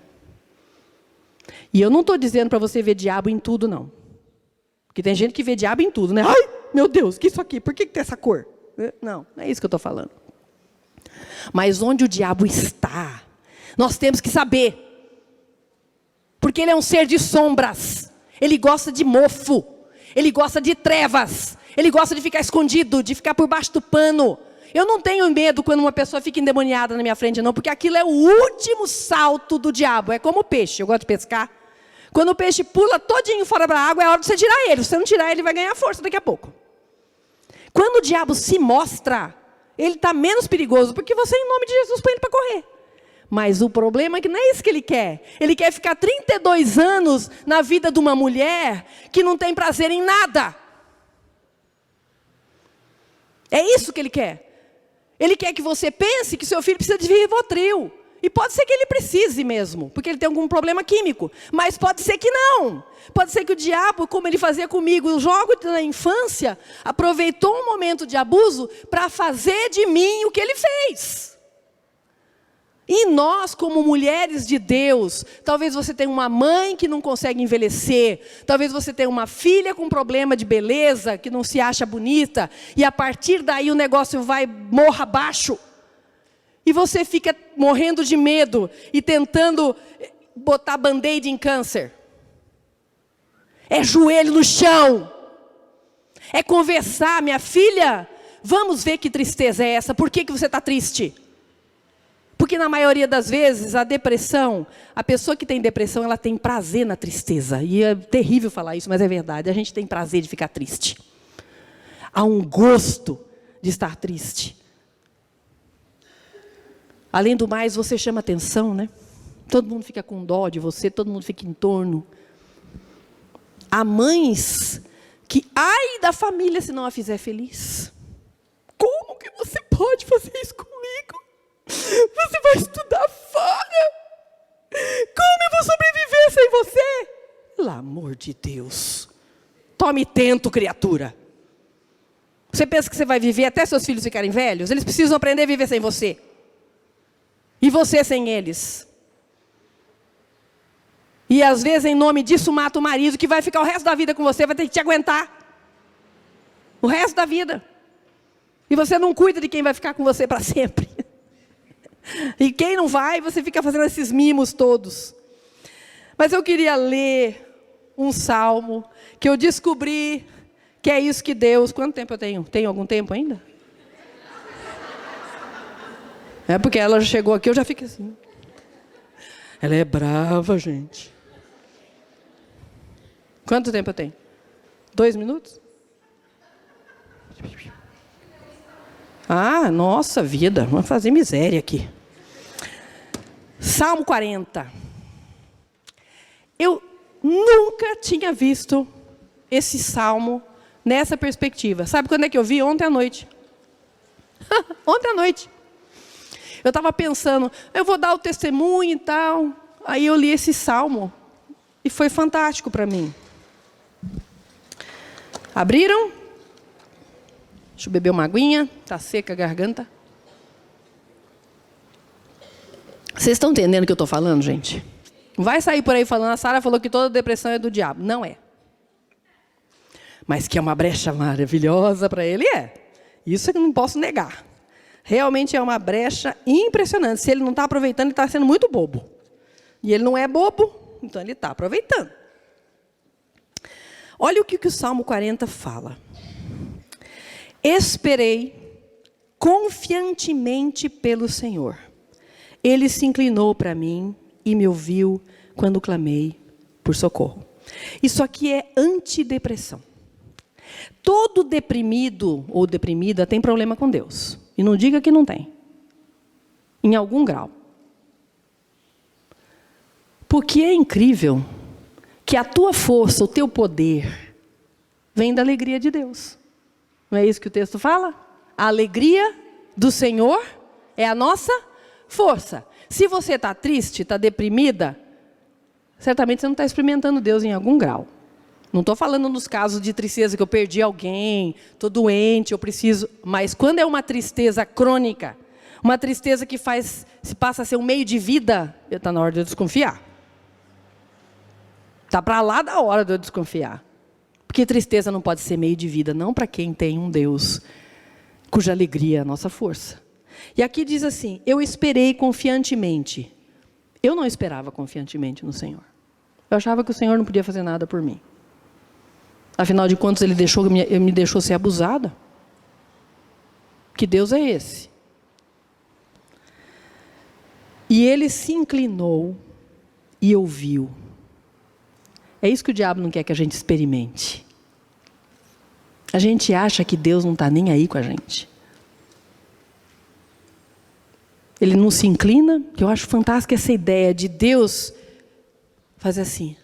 E eu não estou dizendo para você ver diabo em tudo, não. Porque tem gente que vê diabo em tudo, né? Ai, meu Deus, que isso aqui? Por que tem essa cor? Não é isso que eu estou falando. Mas onde o diabo está, nós temos que saber. Porque ele é um ser de sombras. Ele gosta de mofo. Ele gosta de trevas. Ele gosta de ficar escondido, de ficar por baixo do pano. Eu não tenho medo quando uma pessoa fica endemoniada na minha frente, não. Porque aquilo é o último salto do diabo. É como o peixe. Eu gosto de pescar. Quando o peixe pula todinho fora da água, é hora de você tirar ele. Se você não tirar ele, ele vai ganhar força daqui a pouco. Quando o diabo se mostra, ele está menos perigoso, porque você, em nome de Jesus, põe ele para correr. Mas o problema é que não é isso que ele quer. Ele quer ficar 32 anos na vida de uma mulher que não tem prazer em nada. É isso que ele quer. Ele quer que você pense que seu filho precisa de Rivotril. E pode ser que ele precise mesmo, porque ele tem algum problema químico. Mas pode ser que não. Pode ser que o diabo, como ele fazia comigo, eu jogo na infância, aproveitou um momento de abuso para fazer de mim o que ele fez. E nós, como mulheres de Deus, talvez você tenha uma mãe que não consegue envelhecer, talvez você tenha uma filha com problema de beleza, que não se acha bonita, e a partir daí o negócio vai morra abaixo. E você fica morrendo de medo e tentando botar band-aid em câncer. É joelho no chão. É conversar, minha filha, vamos ver que tristeza é essa, por que você está triste? Porque na maioria das vezes, a depressão, a pessoa que tem depressão, ela tem prazer na tristeza. E é terrível falar isso, mas é verdade. A gente tem prazer de ficar triste. Há um gosto de estar triste. Além do mais, você chama atenção, né? Todo mundo fica com dó de você, todo mundo fica em torno. Há mães que, ai da família se não a fizer feliz. Como que você pode fazer isso comigo? Você vai estudar fora, de Deus. Tome tento, criatura. Você pensa que você vai viver até seus filhos ficarem velhos? Eles precisam aprender a viver sem você. E você sem eles. E às vezes, em nome disso, mata o marido que vai ficar o resto da vida com você, vai ter que te aguentar. O resto da vida. E você não cuida de quem vai ficar com você para sempre. E quem não vai, você fica fazendo esses mimos todos. Mas eu queria ler um salmo que eu descobri que é isso que Deus... Quanto tempo eu tenho? Tenho algum tempo ainda? É porque ela já chegou aqui, eu já fico assim. Ela é brava, gente. Quanto tempo eu tenho? 2 minutos? Ah, nossa vida, vamos fazer miséria aqui. Salmo 40. Eu nunca tinha visto esse salmo nessa perspectiva. Sabe quando é que eu vi? Ontem à noite. Ontem à noite. Eu estava pensando, eu vou dar o testemunho e tal. Aí eu li esse salmo e foi fantástico para mim. Abriram? Deixa eu beber uma aguinha, está seca a garganta. Vocês estão entendendo o que eu estou falando, gente? Não vai sair por aí falando, a Sara falou que toda depressão é do diabo. Não é. Mas que é uma brecha maravilhosa para ele, é. Isso eu não posso negar. Realmente é uma brecha impressionante. Se ele não está aproveitando, ele está sendo muito bobo. E ele não é bobo, então ele está aproveitando. Olha o que o Salmo 40 fala. Esperei confiantemente pelo Senhor. Ele se inclinou para mim e me ouviu quando clamei por socorro. Isso aqui é antidepressão. Todo deprimido ou deprimida tem problema com Deus. E não diga que não tem. Em algum grau. Porque é incrível que a tua força, o teu poder, vem da alegria de Deus. Não é isso que o texto fala? A alegria do Senhor é a nossa força. Se você está triste, está deprimida, certamente você não está experimentando Deus em algum grau. Não estou falando nos casos de tristeza que eu perdi alguém, estou doente, eu preciso... Mas quando é uma tristeza crônica, uma tristeza que se passa a ser um meio de vida, está na hora de eu desconfiar. Está para lá da hora de eu desconfiar. Porque tristeza não pode ser meio de vida, não para quem tem um Deus cuja alegria é a nossa força. E aqui diz assim, eu esperei confiantemente. Eu não esperava confiantemente no Senhor. Eu achava que o Senhor não podia fazer nada por mim. Afinal de contas, Ele me deixou ser abusada. Que Deus é esse? E Ele se inclinou e ouviu. É isso que o diabo não quer que a gente experimente. A gente acha que Deus não está nem aí com a gente. Ele não se inclina, que eu acho fantástica essa ideia de Deus fazer assim.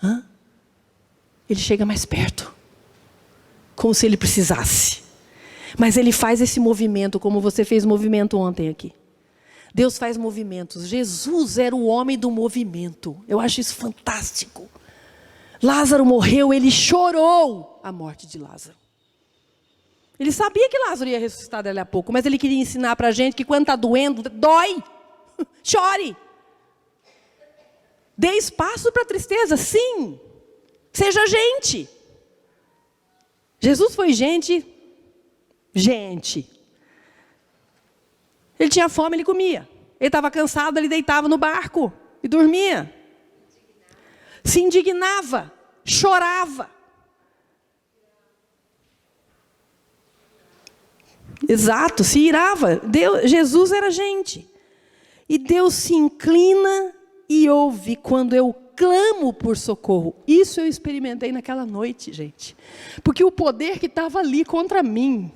Hã? Ele chega mais perto. Como se ele precisasse. Mas ele faz esse movimento, como você fez movimento ontem aqui. Deus faz movimentos. Jesus era o homem do movimento. Eu acho isso fantástico. Lázaro morreu, ele chorou a morte de Lázaro. Ele sabia que Lázaro ia ressuscitar dali a pouco, mas ele queria ensinar para a gente que quando está doendo, dói. Chore. Dê espaço para a tristeza, sim. Seja gente. Jesus foi gente. Ele tinha fome, ele comia. Ele estava cansado, ele deitava no barco e dormia. Se indignava, chorava. Exato, se irava. Jesus era gente. E Deus se inclina e ouve quando eu clamo por socorro. Isso eu experimentei naquela noite, gente. Porque o poder que estava ali contra mim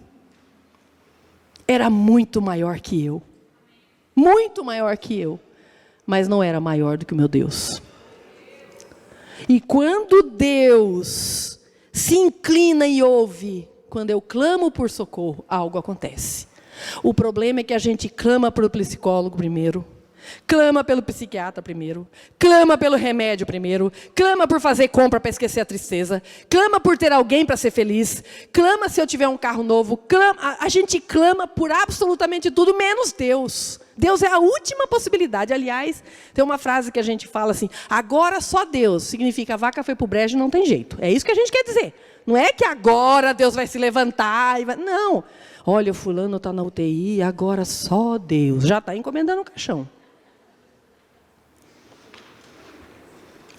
era muito maior que eu. Muito maior que eu. Mas não era maior do que o meu Deus. E quando Deus se inclina e ouve, quando eu clamo por socorro, algo acontece. O problema é que a gente clama para o psicólogo primeiro. Clama pelo psiquiatra primeiro. Clama pelo remédio primeiro. Clama por fazer compra para esquecer a tristeza. Clama por ter alguém para ser feliz. Clama se eu tiver um carro novo. Clama, a gente clama por absolutamente tudo, menos Deus. Deus é a última possibilidade. Aliás, tem uma frase que a gente fala assim, agora só Deus. Significa a vaca foi para o brejo e não tem jeito. É isso que a gente quer dizer. Não é que agora Deus vai se levantar. Não. Olha, o fulano está na UTI, agora só Deus. Já está encomendando o caixão.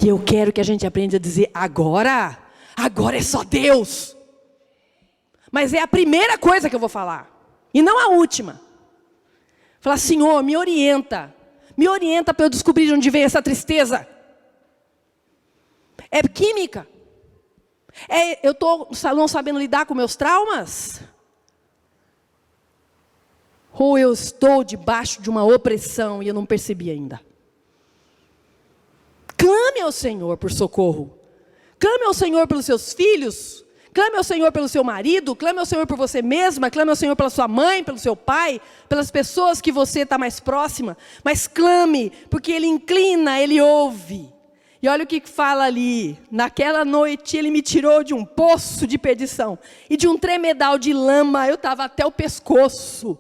E eu quero que a gente aprenda a dizer, agora é só Deus. Mas é a primeira coisa que eu vou falar. E não a última. Falar, Senhor, me orienta. Me orienta para eu descobrir de onde vem essa tristeza. É química. Eu estou não sabendo lidar com meus traumas? Ou eu estou debaixo de uma opressão e eu não percebi ainda? Clame ao Senhor por socorro. Clame ao Senhor pelos seus filhos. Clame ao Senhor pelo seu marido. Clame ao Senhor por você mesma. Clame ao Senhor pela sua mãe, pelo seu pai, pelas pessoas que você está mais próxima. Mas clame, porque Ele inclina, Ele ouve. E olha o que fala ali. Naquela noite Ele me tirou de um poço de perdição e de um tremedal de lama. Eu estava até o pescoço,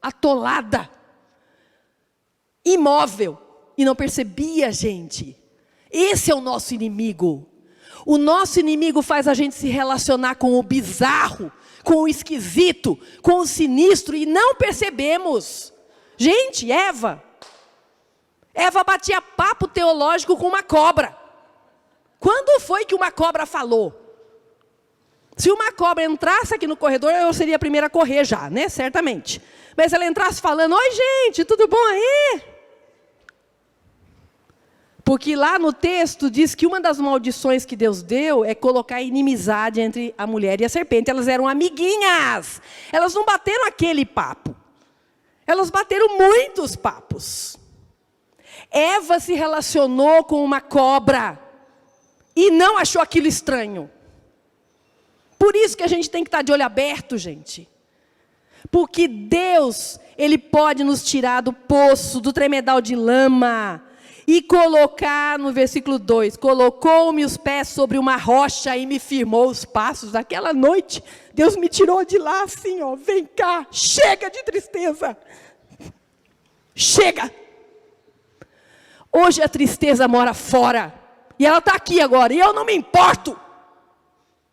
atolada, imóvel. E não percebia, gente. Esse é o nosso inimigo. O nosso inimigo faz a gente se relacionar com o bizarro, com o esquisito, com o sinistro, e não percebemos. Gente, Eva batia papo teológico com uma cobra. Quando foi que uma cobra falou? Se uma cobra entrasse aqui no corredor, eu seria a primeira a correr já, né? Certamente. Mas ela entrasse falando, oi gente, tudo bom aí? Porque lá no texto diz que uma das maldições que Deus deu é colocar inimizade entre a mulher e a serpente. Elas eram amiguinhas. Elas não bateram aquele papo. Elas bateram muitos papos. Eva se relacionou com uma cobra e não achou aquilo estranho. Por isso que a gente tem que estar de olho aberto, gente. Porque Deus, Ele pode nos tirar do poço, do tremedal de lama, e colocar, no versículo 2, colocou-me os pés sobre uma rocha e me firmou os passos. Naquela noite, Deus me tirou de lá assim, ó, vem cá, chega de tristeza. Chega. Hoje a tristeza mora fora, e ela está aqui agora, e eu não me importo.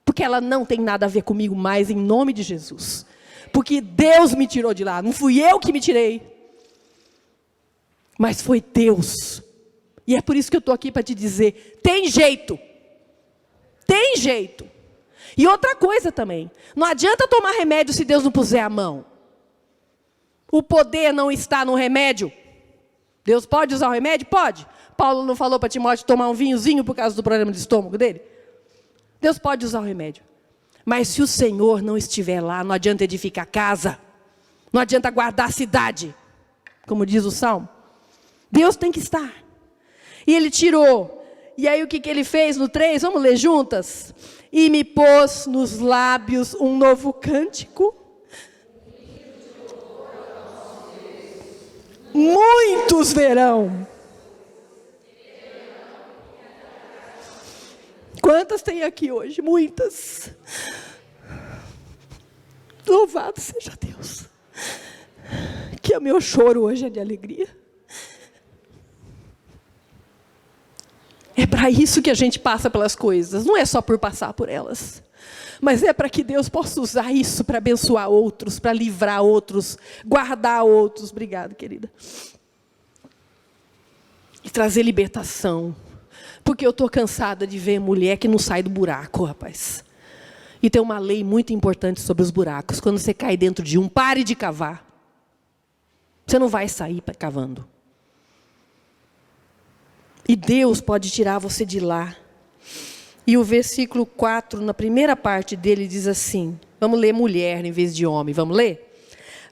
Porque ela não tem nada a ver comigo mais, em nome de Jesus. Porque Deus me tirou de lá, não fui eu que me tirei. Mas foi Deus. E é por isso que eu estou aqui para te dizer, tem jeito. Tem jeito. E outra coisa também, não adianta tomar remédio se Deus não puser a mão. O poder não está no remédio. Deus pode usar o remédio? Pode. Paulo não falou para Timóteo tomar um vinhozinho por causa do problema de estômago dele? Deus pode usar o remédio. Mas se o Senhor não estiver lá, não adianta edificar casa. Não adianta guardar a cidade. Como diz o Salmo. Deus tem que estar. E Ele tirou. E aí o que Ele fez no 3? Vamos ler juntas? E me pôs nos lábios um novo cântico. Muitos verão. Quantas tem aqui hoje? Muitas. Louvado seja Deus. Que o meu choro hoje é de alegria. É para isso que a gente passa pelas coisas. Não é só por passar por elas. Mas é para que Deus possa usar isso para abençoar outros, para livrar outros, guardar outros. Obrigada, querida. E trazer libertação. Porque eu estou cansada de ver mulher que não sai do buraco, rapaz. E tem uma lei muito importante sobre os buracos. Quando você cai dentro de um, pare de cavar. Você não vai sair cavando. E Deus pode tirar você de lá. E o versículo 4, na primeira parte dele, diz assim. Vamos ler mulher em vez de homem. Vamos ler?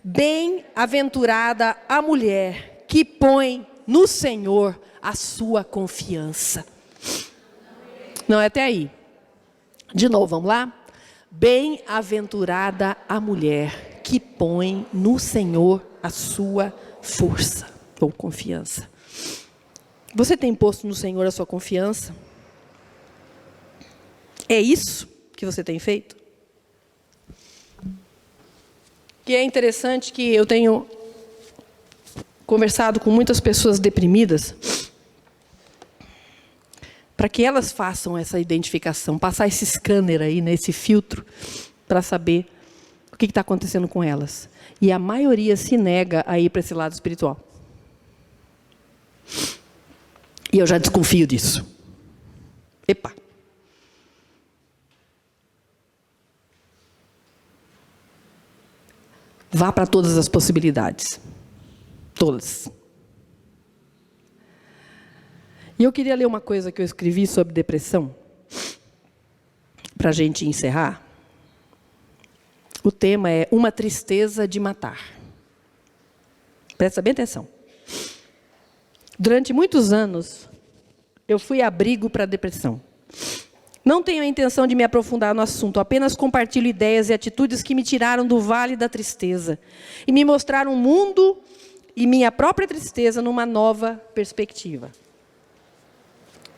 Bem-aventurada a mulher que põe no Senhor a sua confiança. Não, é até aí. De novo, vamos lá? Bem-aventurada a mulher que põe no Senhor a sua força. com confiança. Você tem posto no Senhor a sua confiança? É isso que você tem feito? Que é interessante que eu tenho conversado com muitas pessoas deprimidas, para que elas façam essa identificação, passar esse scanner aí, né, esse filtro, para saber o que está acontecendo com elas. E a maioria se nega a ir para esse lado espiritual. E eu já desconfio disso. Epa! Vá para todas as possibilidades. Todas. E eu queria ler uma coisa que eu escrevi sobre depressão, para a gente encerrar. O tema é Uma Tristeza de Matar. Presta bem atenção. Durante muitos anos, eu fui abrigo para a depressão. Não tenho a intenção de me aprofundar no assunto, apenas compartilho ideias e atitudes que me tiraram do vale da tristeza e me mostraram o mundo e minha própria tristeza numa nova perspectiva.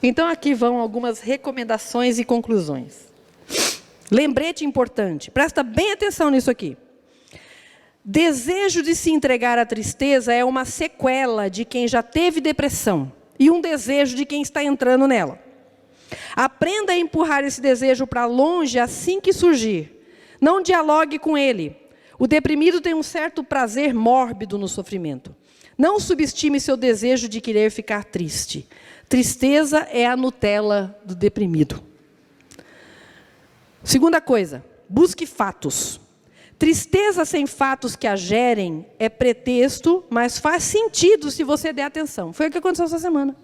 Então aqui vão algumas recomendações e conclusões. Lembrete importante, presta bem atenção nisso aqui. Desejo de se entregar à tristeza é uma sequela de quem já teve depressão e um desejo de quem está entrando nela. Aprenda a empurrar esse desejo para longe assim que surgir. Não dialogue com ele. O deprimido tem um certo prazer mórbido no sofrimento. Não subestime seu desejo de querer ficar triste. Tristeza é a Nutella do deprimido. Segunda coisa, busque fatos. Tristeza sem fatos que a gerem é pretexto, mas faz sentido se você der atenção. Foi o que aconteceu essa semana.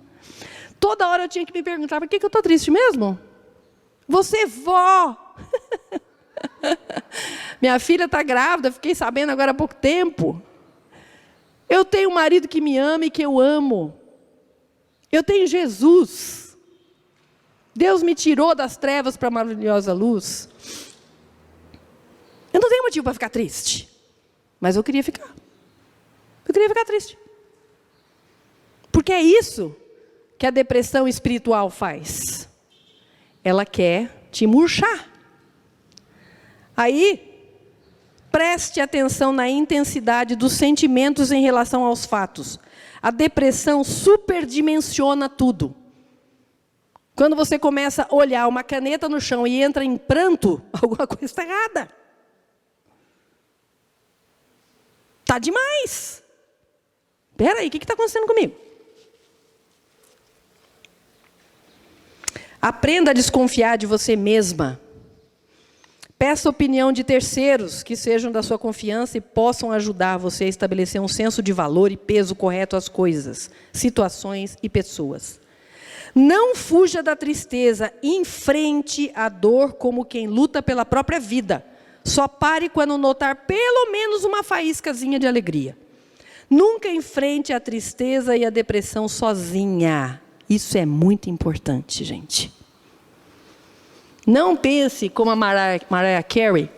Toda hora eu tinha que me perguntar, por que eu estou triste mesmo? Você, vó! Minha filha está grávida, fiquei sabendo agora há pouco tempo. Eu tenho um marido que me ama e que eu amo. Eu tenho Jesus. Deus me tirou das trevas para a maravilhosa luz. Eu não tenho motivo para ficar triste. Mas eu queria ficar. Eu queria ficar triste. Porque é isso que a depressão espiritual faz. Ela quer te murchar. Aí, preste atenção na intensidade dos sentimentos em relação aos fatos. A depressão superdimensiona tudo. Quando você começa a olhar uma caneta no chão e entra em pranto, alguma coisa está errada. Está demais. Espera aí, o que está acontecendo comigo? Aprenda a desconfiar de você mesma. Peça opinião de terceiros que sejam da sua confiança e possam ajudar você a estabelecer um senso de valor e peso correto às coisas, situações e pessoas. Não fuja da tristeza, enfrente a dor como quem luta pela própria vida. Só pare quando notar pelo menos uma faíscazinha de alegria. Nunca enfrente a tristeza e a depressão sozinha. Isso é muito importante, gente. Não pense como a Mariah Carey.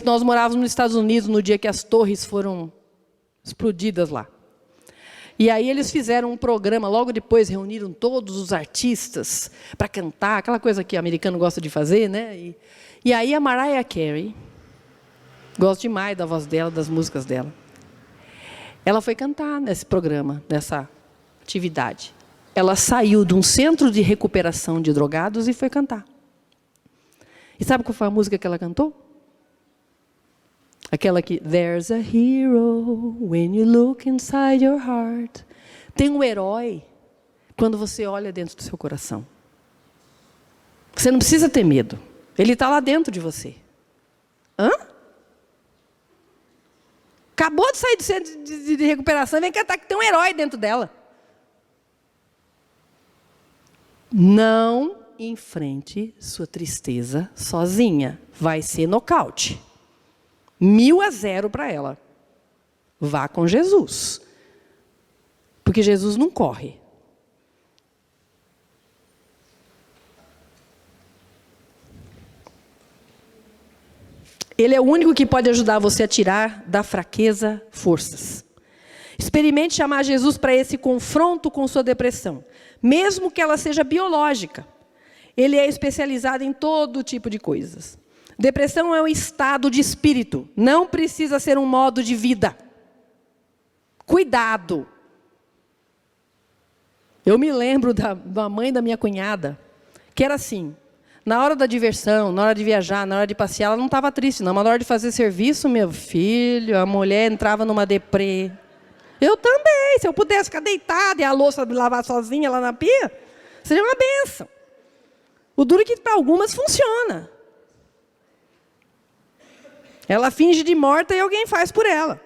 Nós morávamos nos Estados Unidos no dia que as torres foram explodidas lá. E aí eles fizeram um programa, logo depois reuniram todos os artistas para cantar, aquela coisa que o americano gosta de fazer, né? E aí a Mariah Carey, gosto demais da voz dela, das músicas dela. Ela foi cantar nesse programa, nessa atividade. Ela saiu de um centro de recuperação de drogados e foi cantar. E sabe qual foi a música que ela cantou? Aquela que, There's a hero when you look inside your heart. Tem um herói quando você olha dentro do seu coração. Você não precisa ter medo. Ele está lá dentro de você. Hã? Acabou de sair do centro de recuperação e vem cantar que tem um herói dentro dela. Não enfrente sua tristeza sozinha. Vai ser nocaute. 1000-0 para ela. Vá com Jesus. Porque Jesus não corre. Ele é o único que pode ajudar você a tirar da fraqueza forças. Experimente chamar Jesus para esse confronto com sua depressão, mesmo que ela seja biológica. Ele é especializado em todo tipo de coisas. Depressão é um estado de espírito, não precisa ser um modo de vida. Cuidado! Eu me lembro da mãe da minha cunhada, que era assim, na hora da diversão, na hora de viajar, na hora de passear, ela não estava triste, não. Mas na hora de fazer serviço, meu filho, a mulher entrava numa deprê. Eu também, se eu pudesse ficar deitada e a louça lavar sozinha lá na pia, seria uma bênção. O duro é que para algumas funciona. Ela finge de morta e alguém faz por ela.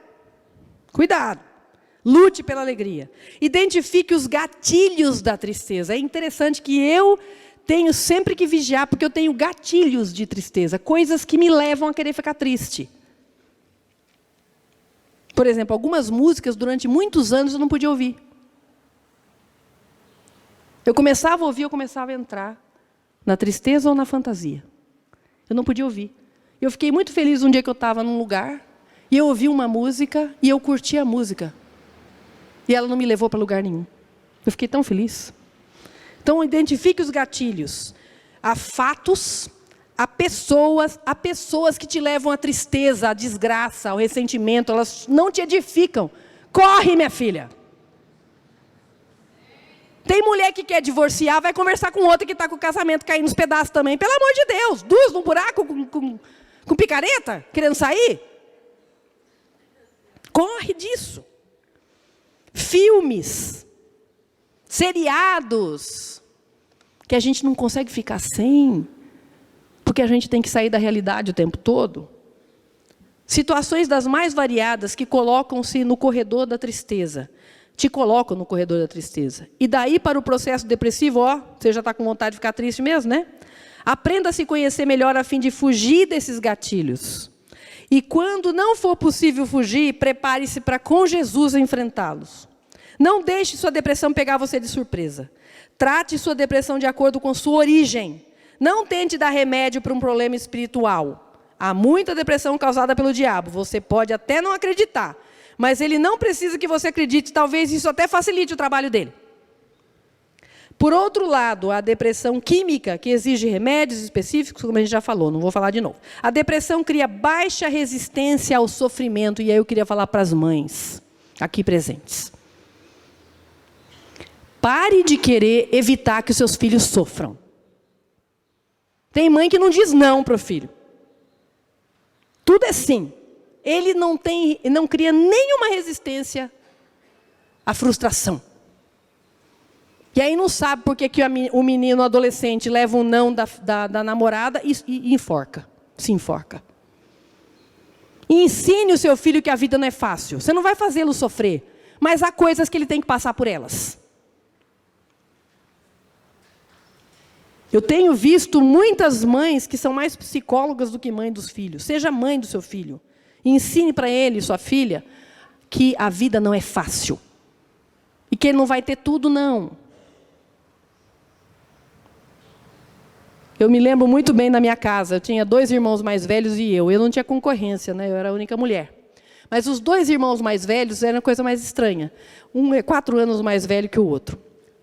Cuidado. Lute pela alegria. Identifique os gatilhos da tristeza. É interessante que eu tenho sempre que vigiar, porque eu tenho gatilhos de tristeza, coisas que me levam a querer ficar triste. Por exemplo, algumas músicas durante muitos anos eu não podia ouvir. Eu começava a ouvir, eu começava a entrar na tristeza ou na fantasia. Eu não podia ouvir. Eu fiquei muito feliz um dia que eu estava num lugar, e eu ouvi uma música, e eu curti a música. E ela não me levou para lugar nenhum. Eu fiquei tão feliz. Então, identifique os gatilhos. Há fatos, há pessoas que te levam à tristeza, à desgraça, ao ressentimento. Elas não te edificam. Corre, minha filha. Tem mulher que quer divorciar, vai conversar com outra que está com o casamento caindo nos pedaços também. Pelo amor de Deus, duas num buraco com picareta, querendo sair. Corre disso. Filmes, seriados, que a gente não consegue ficar sem, porque a gente tem que sair da realidade o tempo todo. Situações das mais variadas que colocam-se no corredor da tristeza. Te colocam no corredor da tristeza. E daí para o processo depressivo, você já está com vontade de ficar triste mesmo, né? Aprenda a se conhecer melhor a fim de fugir desses gatilhos. E quando não for possível fugir, prepare-se para com Jesus enfrentá-los. Não deixe sua depressão pegar você de surpresa. Trate sua depressão de acordo com sua origem. Não tente dar remédio para um problema espiritual. Há muita depressão causada pelo diabo. Você pode até não acreditar, mas ele não precisa que você acredite. Talvez isso até facilite o trabalho dele. Por outro lado, a depressão química, que exige remédios específicos, como a gente já falou, não vou falar de novo. A depressão cria baixa resistência ao sofrimento, e aí eu queria falar para as mães aqui presentes. Pare de querer evitar que os seus filhos sofram. Tem mãe que não diz não para o filho. Tudo é sim. Ele não cria nenhuma resistência à frustração. E aí não sabe por que o menino adolescente leva um não da namorada e enforca. Se enforca. E ensine o seu filho que a vida não é fácil. Você não vai fazê-lo sofrer, mas há coisas que ele tem que passar por elas. Eu tenho visto muitas mães que são mais psicólogas do que mãe dos filhos. Seja mãe do seu filho. E ensine para ele, sua filha, que a vida não é fácil. E que ele não vai ter tudo, não. Eu me lembro muito bem da minha casa. Eu tinha 2 irmãos mais velhos e eu. Eu não tinha concorrência, né? Eu era a única mulher. Mas os 2 irmãos mais velhos eram a coisa mais estranha. Um é 4 anos mais velho que o outro.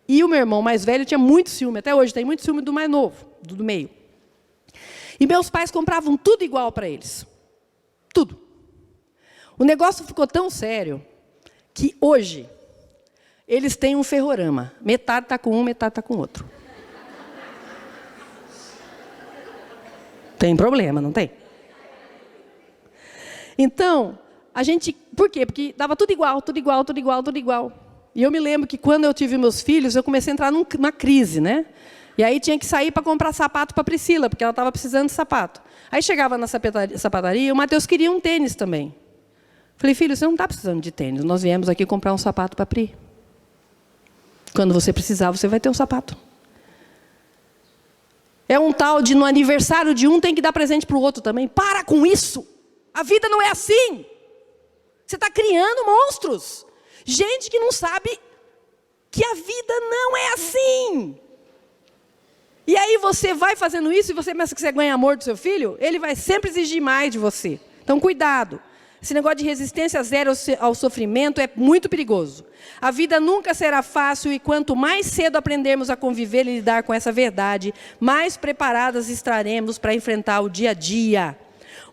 E o meu irmão mais velho tinha muito ciúme. Até hoje tem muito ciúme do mais novo, do meio. E meus pais compravam tudo igual para eles. Tudo. O negócio ficou tão sério que hoje eles têm um ferrorama. Metade está com um, metade está com o outro. Tem problema, não tem? Então, a gente... Por quê? Porque dava tudo igual, tudo igual, tudo igual, tudo igual. E eu me lembro que quando eu tive meus filhos, eu comecei a entrar numa crise, né? E aí tinha que sair para comprar sapato para a Priscila, porque ela estava precisando de sapato. Aí chegava na sapataria, o Matheus queria um tênis também. Falei, filho, você não está precisando de tênis. Nós viemos aqui comprar um sapato para a Pri. Quando você precisar, você vai ter um sapato. É um tal de no aniversário de um tem que dar presente para o outro também. Para com isso! A vida não é assim! Você está criando monstros. Gente que não sabe que a vida não é assim. E aí você vai fazendo isso e você pensa que você ganha amor do seu filho, ele vai sempre exigir mais de você. Então, cuidado. Esse negócio de resistência zero ao sofrimento é muito perigoso. A vida nunca será fácil e quanto mais cedo aprendermos a conviver e lidar com essa verdade, mais preparadas estaremos para enfrentar o dia a dia.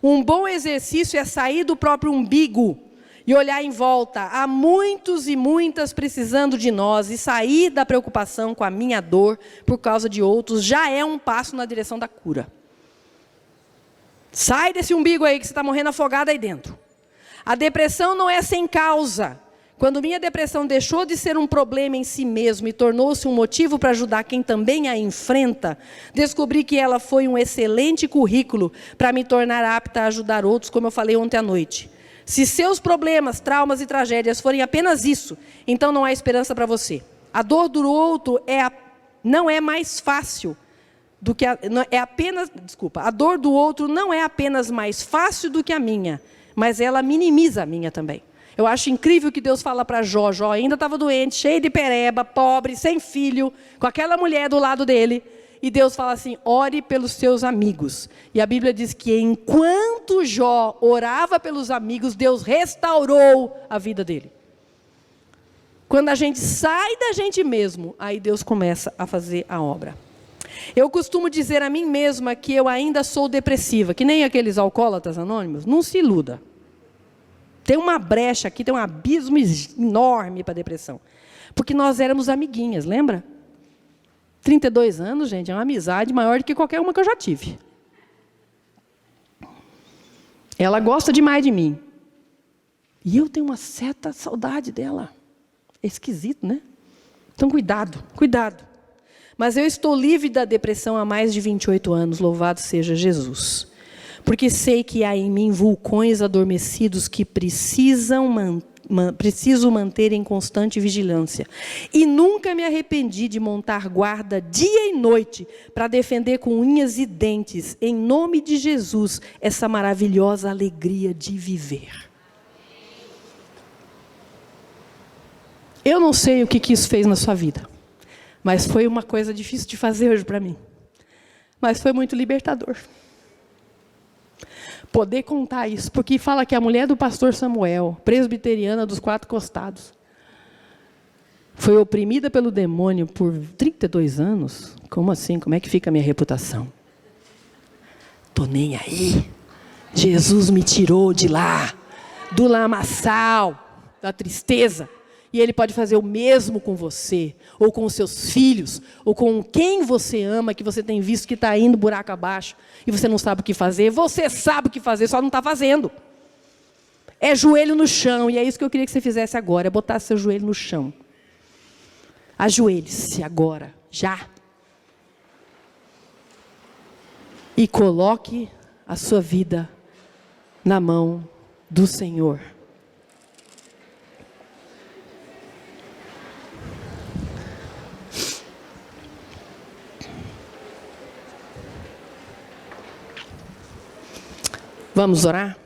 Um bom exercício é sair do próprio umbigo e olhar em volta. Há muitos e muitas precisando de nós e sair da preocupação com a minha dor por causa de outros já é um passo na direção da cura. Sai desse umbigo aí que você está morrendo afogado aí dentro. A depressão não é sem causa. Quando minha depressão deixou de ser um problema em si mesmo e tornou-se um motivo para ajudar quem também a enfrenta, descobri que ela foi um excelente currículo para me tornar apta a ajudar outros, como eu falei ontem à noite. Se seus problemas, traumas e tragédias forem apenas isso, então não há esperança para você. A dor do outro não é mais fácil do que a dor do outro não é apenas mais fácil do que a minha, mas ela minimiza a minha também. Eu acho incrível que Deus fala para Jó. Jó ainda estava doente, cheio de pereba, pobre, sem filho, com aquela mulher do lado dele. E Deus fala assim, ore pelos seus amigos. E a Bíblia diz que enquanto Jó orava pelos amigos, Deus restaurou a vida dele. Quando a gente sai da gente mesmo, aí Deus começa a fazer a obra. Eu costumo dizer a mim mesma que eu ainda sou depressiva, que nem aqueles alcoólatras anônimos. Não se iluda. Tem uma brecha aqui, tem um abismo enorme para a depressão. Porque nós éramos amiguinhas, lembra? 32 anos, gente, é uma amizade maior do que qualquer uma que eu já tive. Ela gosta demais de mim. E eu tenho uma certa saudade dela. É esquisito, né? Então, cuidado, cuidado. Mas eu estou livre da depressão há mais de 28 anos, louvado seja Jesus. Porque sei que há em mim vulcões adormecidos que preciso manter em constante vigilância. E nunca me arrependi de montar guarda dia e noite para defender com unhas e dentes, em nome de Jesus, essa maravilhosa alegria de viver. Eu não sei o que isso fez na sua vida, mas foi uma coisa difícil de fazer hoje para mim. Mas foi muito libertador. Poder contar isso, porque fala que a mulher do pastor Samuel, presbiteriana dos 4 costados, foi oprimida pelo demônio por 32 anos. Como assim? Como é que fica a minha reputação? Tô nem aí. Jesus me tirou de lá, do lamaçal, da tristeza. E Ele pode fazer o mesmo com você, ou com os seus filhos, ou com quem você ama, que você tem visto que está indo buraco abaixo, e você não sabe o que fazer. Você sabe o que fazer, só não está fazendo. É joelho no chão, e é isso que eu queria que você fizesse agora, é botar seu joelho no chão. Ajoelhe-se agora, já. E coloque a sua vida na mão do Senhor. Vamos orar?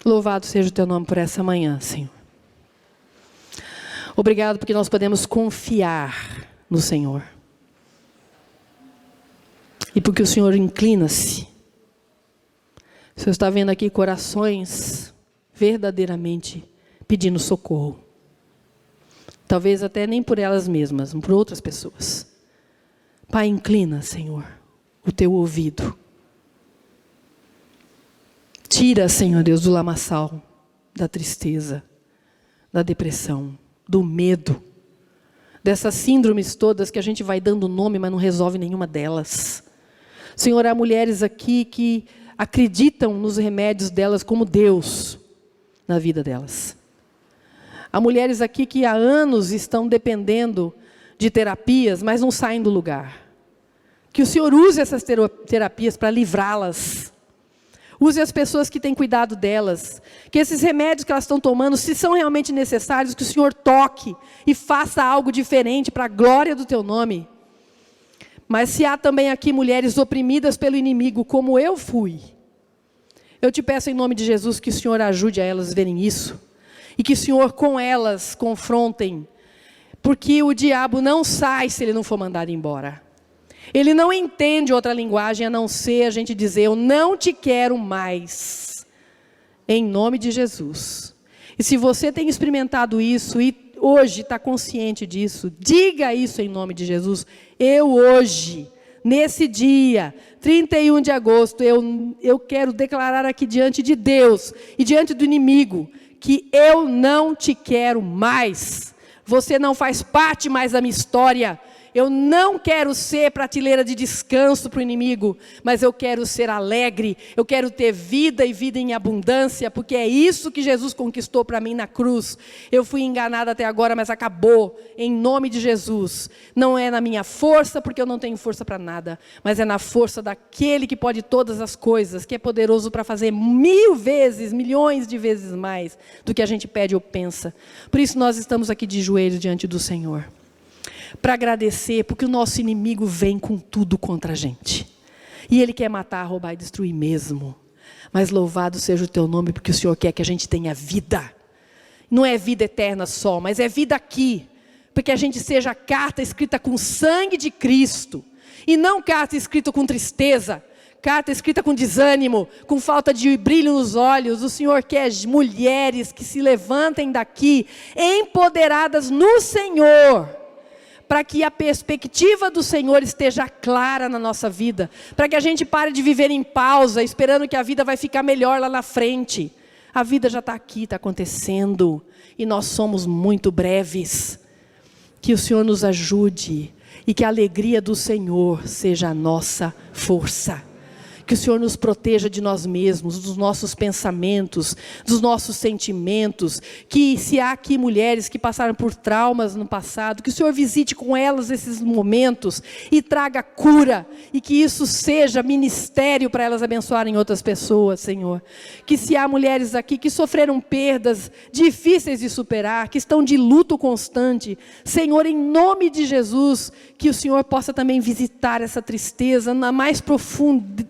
Louvado seja o Teu nome por essa manhã, Senhor. Obrigado porque nós podemos confiar no Senhor. E porque o Senhor inclina-se. O Senhor está vendo aqui corações verdadeiramente pedindo socorro. Talvez até nem por elas mesmas, mas por outras pessoas. Pai, inclina, Senhor, o Teu ouvido. Tira, Senhor Deus, do lamaçal, da tristeza, da depressão, do medo, dessas síndromes todas que a gente vai dando nome, mas não resolve nenhuma delas. Senhor, há mulheres aqui que acreditam nos remédios delas como Deus na vida delas. Há mulheres aqui que há anos estão dependendo de terapias, mas não saem do lugar. Que o Senhor use essas terapias para livrá-las. Use as pessoas que têm cuidado delas. Que esses remédios que elas estão tomando, se são realmente necessários, que o Senhor toque e faça algo diferente para a glória do Teu nome. Mas se há também aqui mulheres oprimidas pelo inimigo, como eu fui, eu te peço em nome de Jesus que o Senhor ajude a elas verem isso. E que o Senhor com elas confrontem. Porque o diabo não sai se ele não for mandado embora. Ele não entende outra linguagem a não ser a gente dizer: eu não te quero mais, em nome de Jesus. E se você tem experimentado isso e hoje está consciente disso, diga isso em nome de Jesus. Eu hoje, nesse dia, 31 de agosto, eu quero declarar aqui diante de Deus e diante do inimigo, que eu não te quero mais. Você não faz parte mais da minha história. Eu não quero ser prateleira de descanso para o inimigo, mas eu quero ser alegre, eu quero ter vida e vida em abundância, porque é isso que Jesus conquistou para mim na cruz. Eu fui enganada até agora, mas acabou, em nome de Jesus. Não é na minha força, porque eu não tenho força para nada, mas é na força daquele que pode todas as coisas, que é poderoso para fazer 1000 vezes, milhões de vezes mais do que a gente pede ou pensa. Por isso nós estamos aqui de joelhos diante do Senhor, para agradecer, porque o nosso inimigo vem com tudo contra a gente. E ele quer matar, roubar e destruir mesmo. Mas louvado seja o teu nome, porque o Senhor quer que a gente tenha vida. Não é vida eterna só, mas é vida aqui. Porque a gente seja carta escrita com sangue de Cristo. E não carta escrita com tristeza. Carta escrita com desânimo, com falta de brilho nos olhos. O Senhor quer mulheres que se levantem daqui, empoderadas no Senhor, para que a perspectiva do Senhor esteja clara na nossa vida, para que a gente pare de viver em pausa, esperando que a vida vai ficar melhor lá na frente. A vida já está aqui, está acontecendo, e nós somos muito breves. Que o Senhor nos ajude, e que a alegria do Senhor seja a nossa força. Que o Senhor nos proteja de nós mesmos, dos nossos pensamentos, dos nossos sentimentos. Que se há aqui mulheres que passaram por traumas no passado, que o Senhor visite com elas esses momentos e traga cura. E que isso seja ministério para elas abençoarem outras pessoas, Senhor. Que se há mulheres aqui que sofreram perdas difíceis de superar, que estão de luto constante, Senhor, em nome de Jesus, que o Senhor possa também visitar essa tristeza na mais profundidade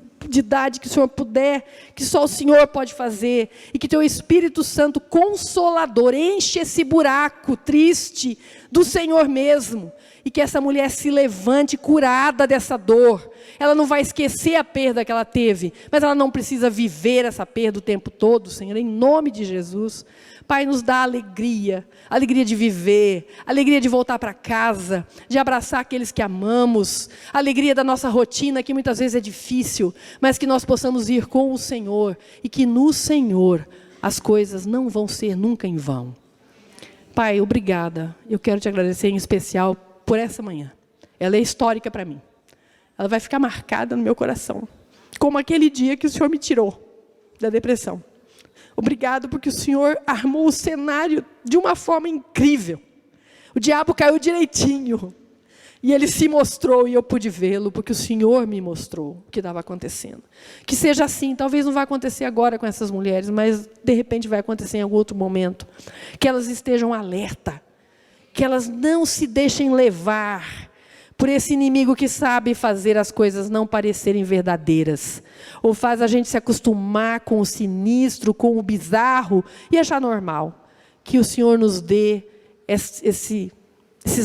que o Senhor puder, que só o Senhor pode fazer, e que teu Espírito Santo Consolador enche esse buraco triste do Senhor mesmo, e que essa mulher se levante curada dessa dor. Ela não vai esquecer a perda que ela teve, mas ela não precisa viver essa perda o tempo todo, Senhor, em nome de Jesus. Pai, nos dá alegria, alegria de viver, alegria de voltar para casa, de abraçar aqueles que amamos, alegria da nossa rotina, que muitas vezes é difícil, mas que nós possamos ir com o Senhor, e que no Senhor as coisas não vão ser nunca em vão. Pai, obrigada. Eu quero te agradecer em especial por essa manhã. Ela é histórica para mim. Ela vai ficar marcada no meu coração, como aquele dia que o Senhor me tirou da depressão. Obrigado porque o Senhor armou o cenário de uma forma incrível. O diabo caiu direitinho. E ele se mostrou e eu pude vê-lo, porque o Senhor me mostrou o que estava acontecendo. Que seja assim, talvez não vai acontecer agora com essas mulheres, mas de repente vai acontecer em algum outro momento. Que elas estejam alerta, que elas não se deixem levar por esse inimigo que sabe fazer as coisas não parecerem verdadeiras, ou faz a gente se acostumar com o sinistro, com o bizarro, e achar normal. Que o Senhor nos dê esses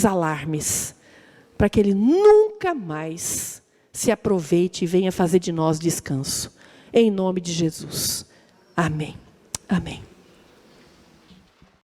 alarmes, para que Ele nunca mais se aproveite e venha fazer de nós descanso. Em nome de Jesus. Amém. Amém.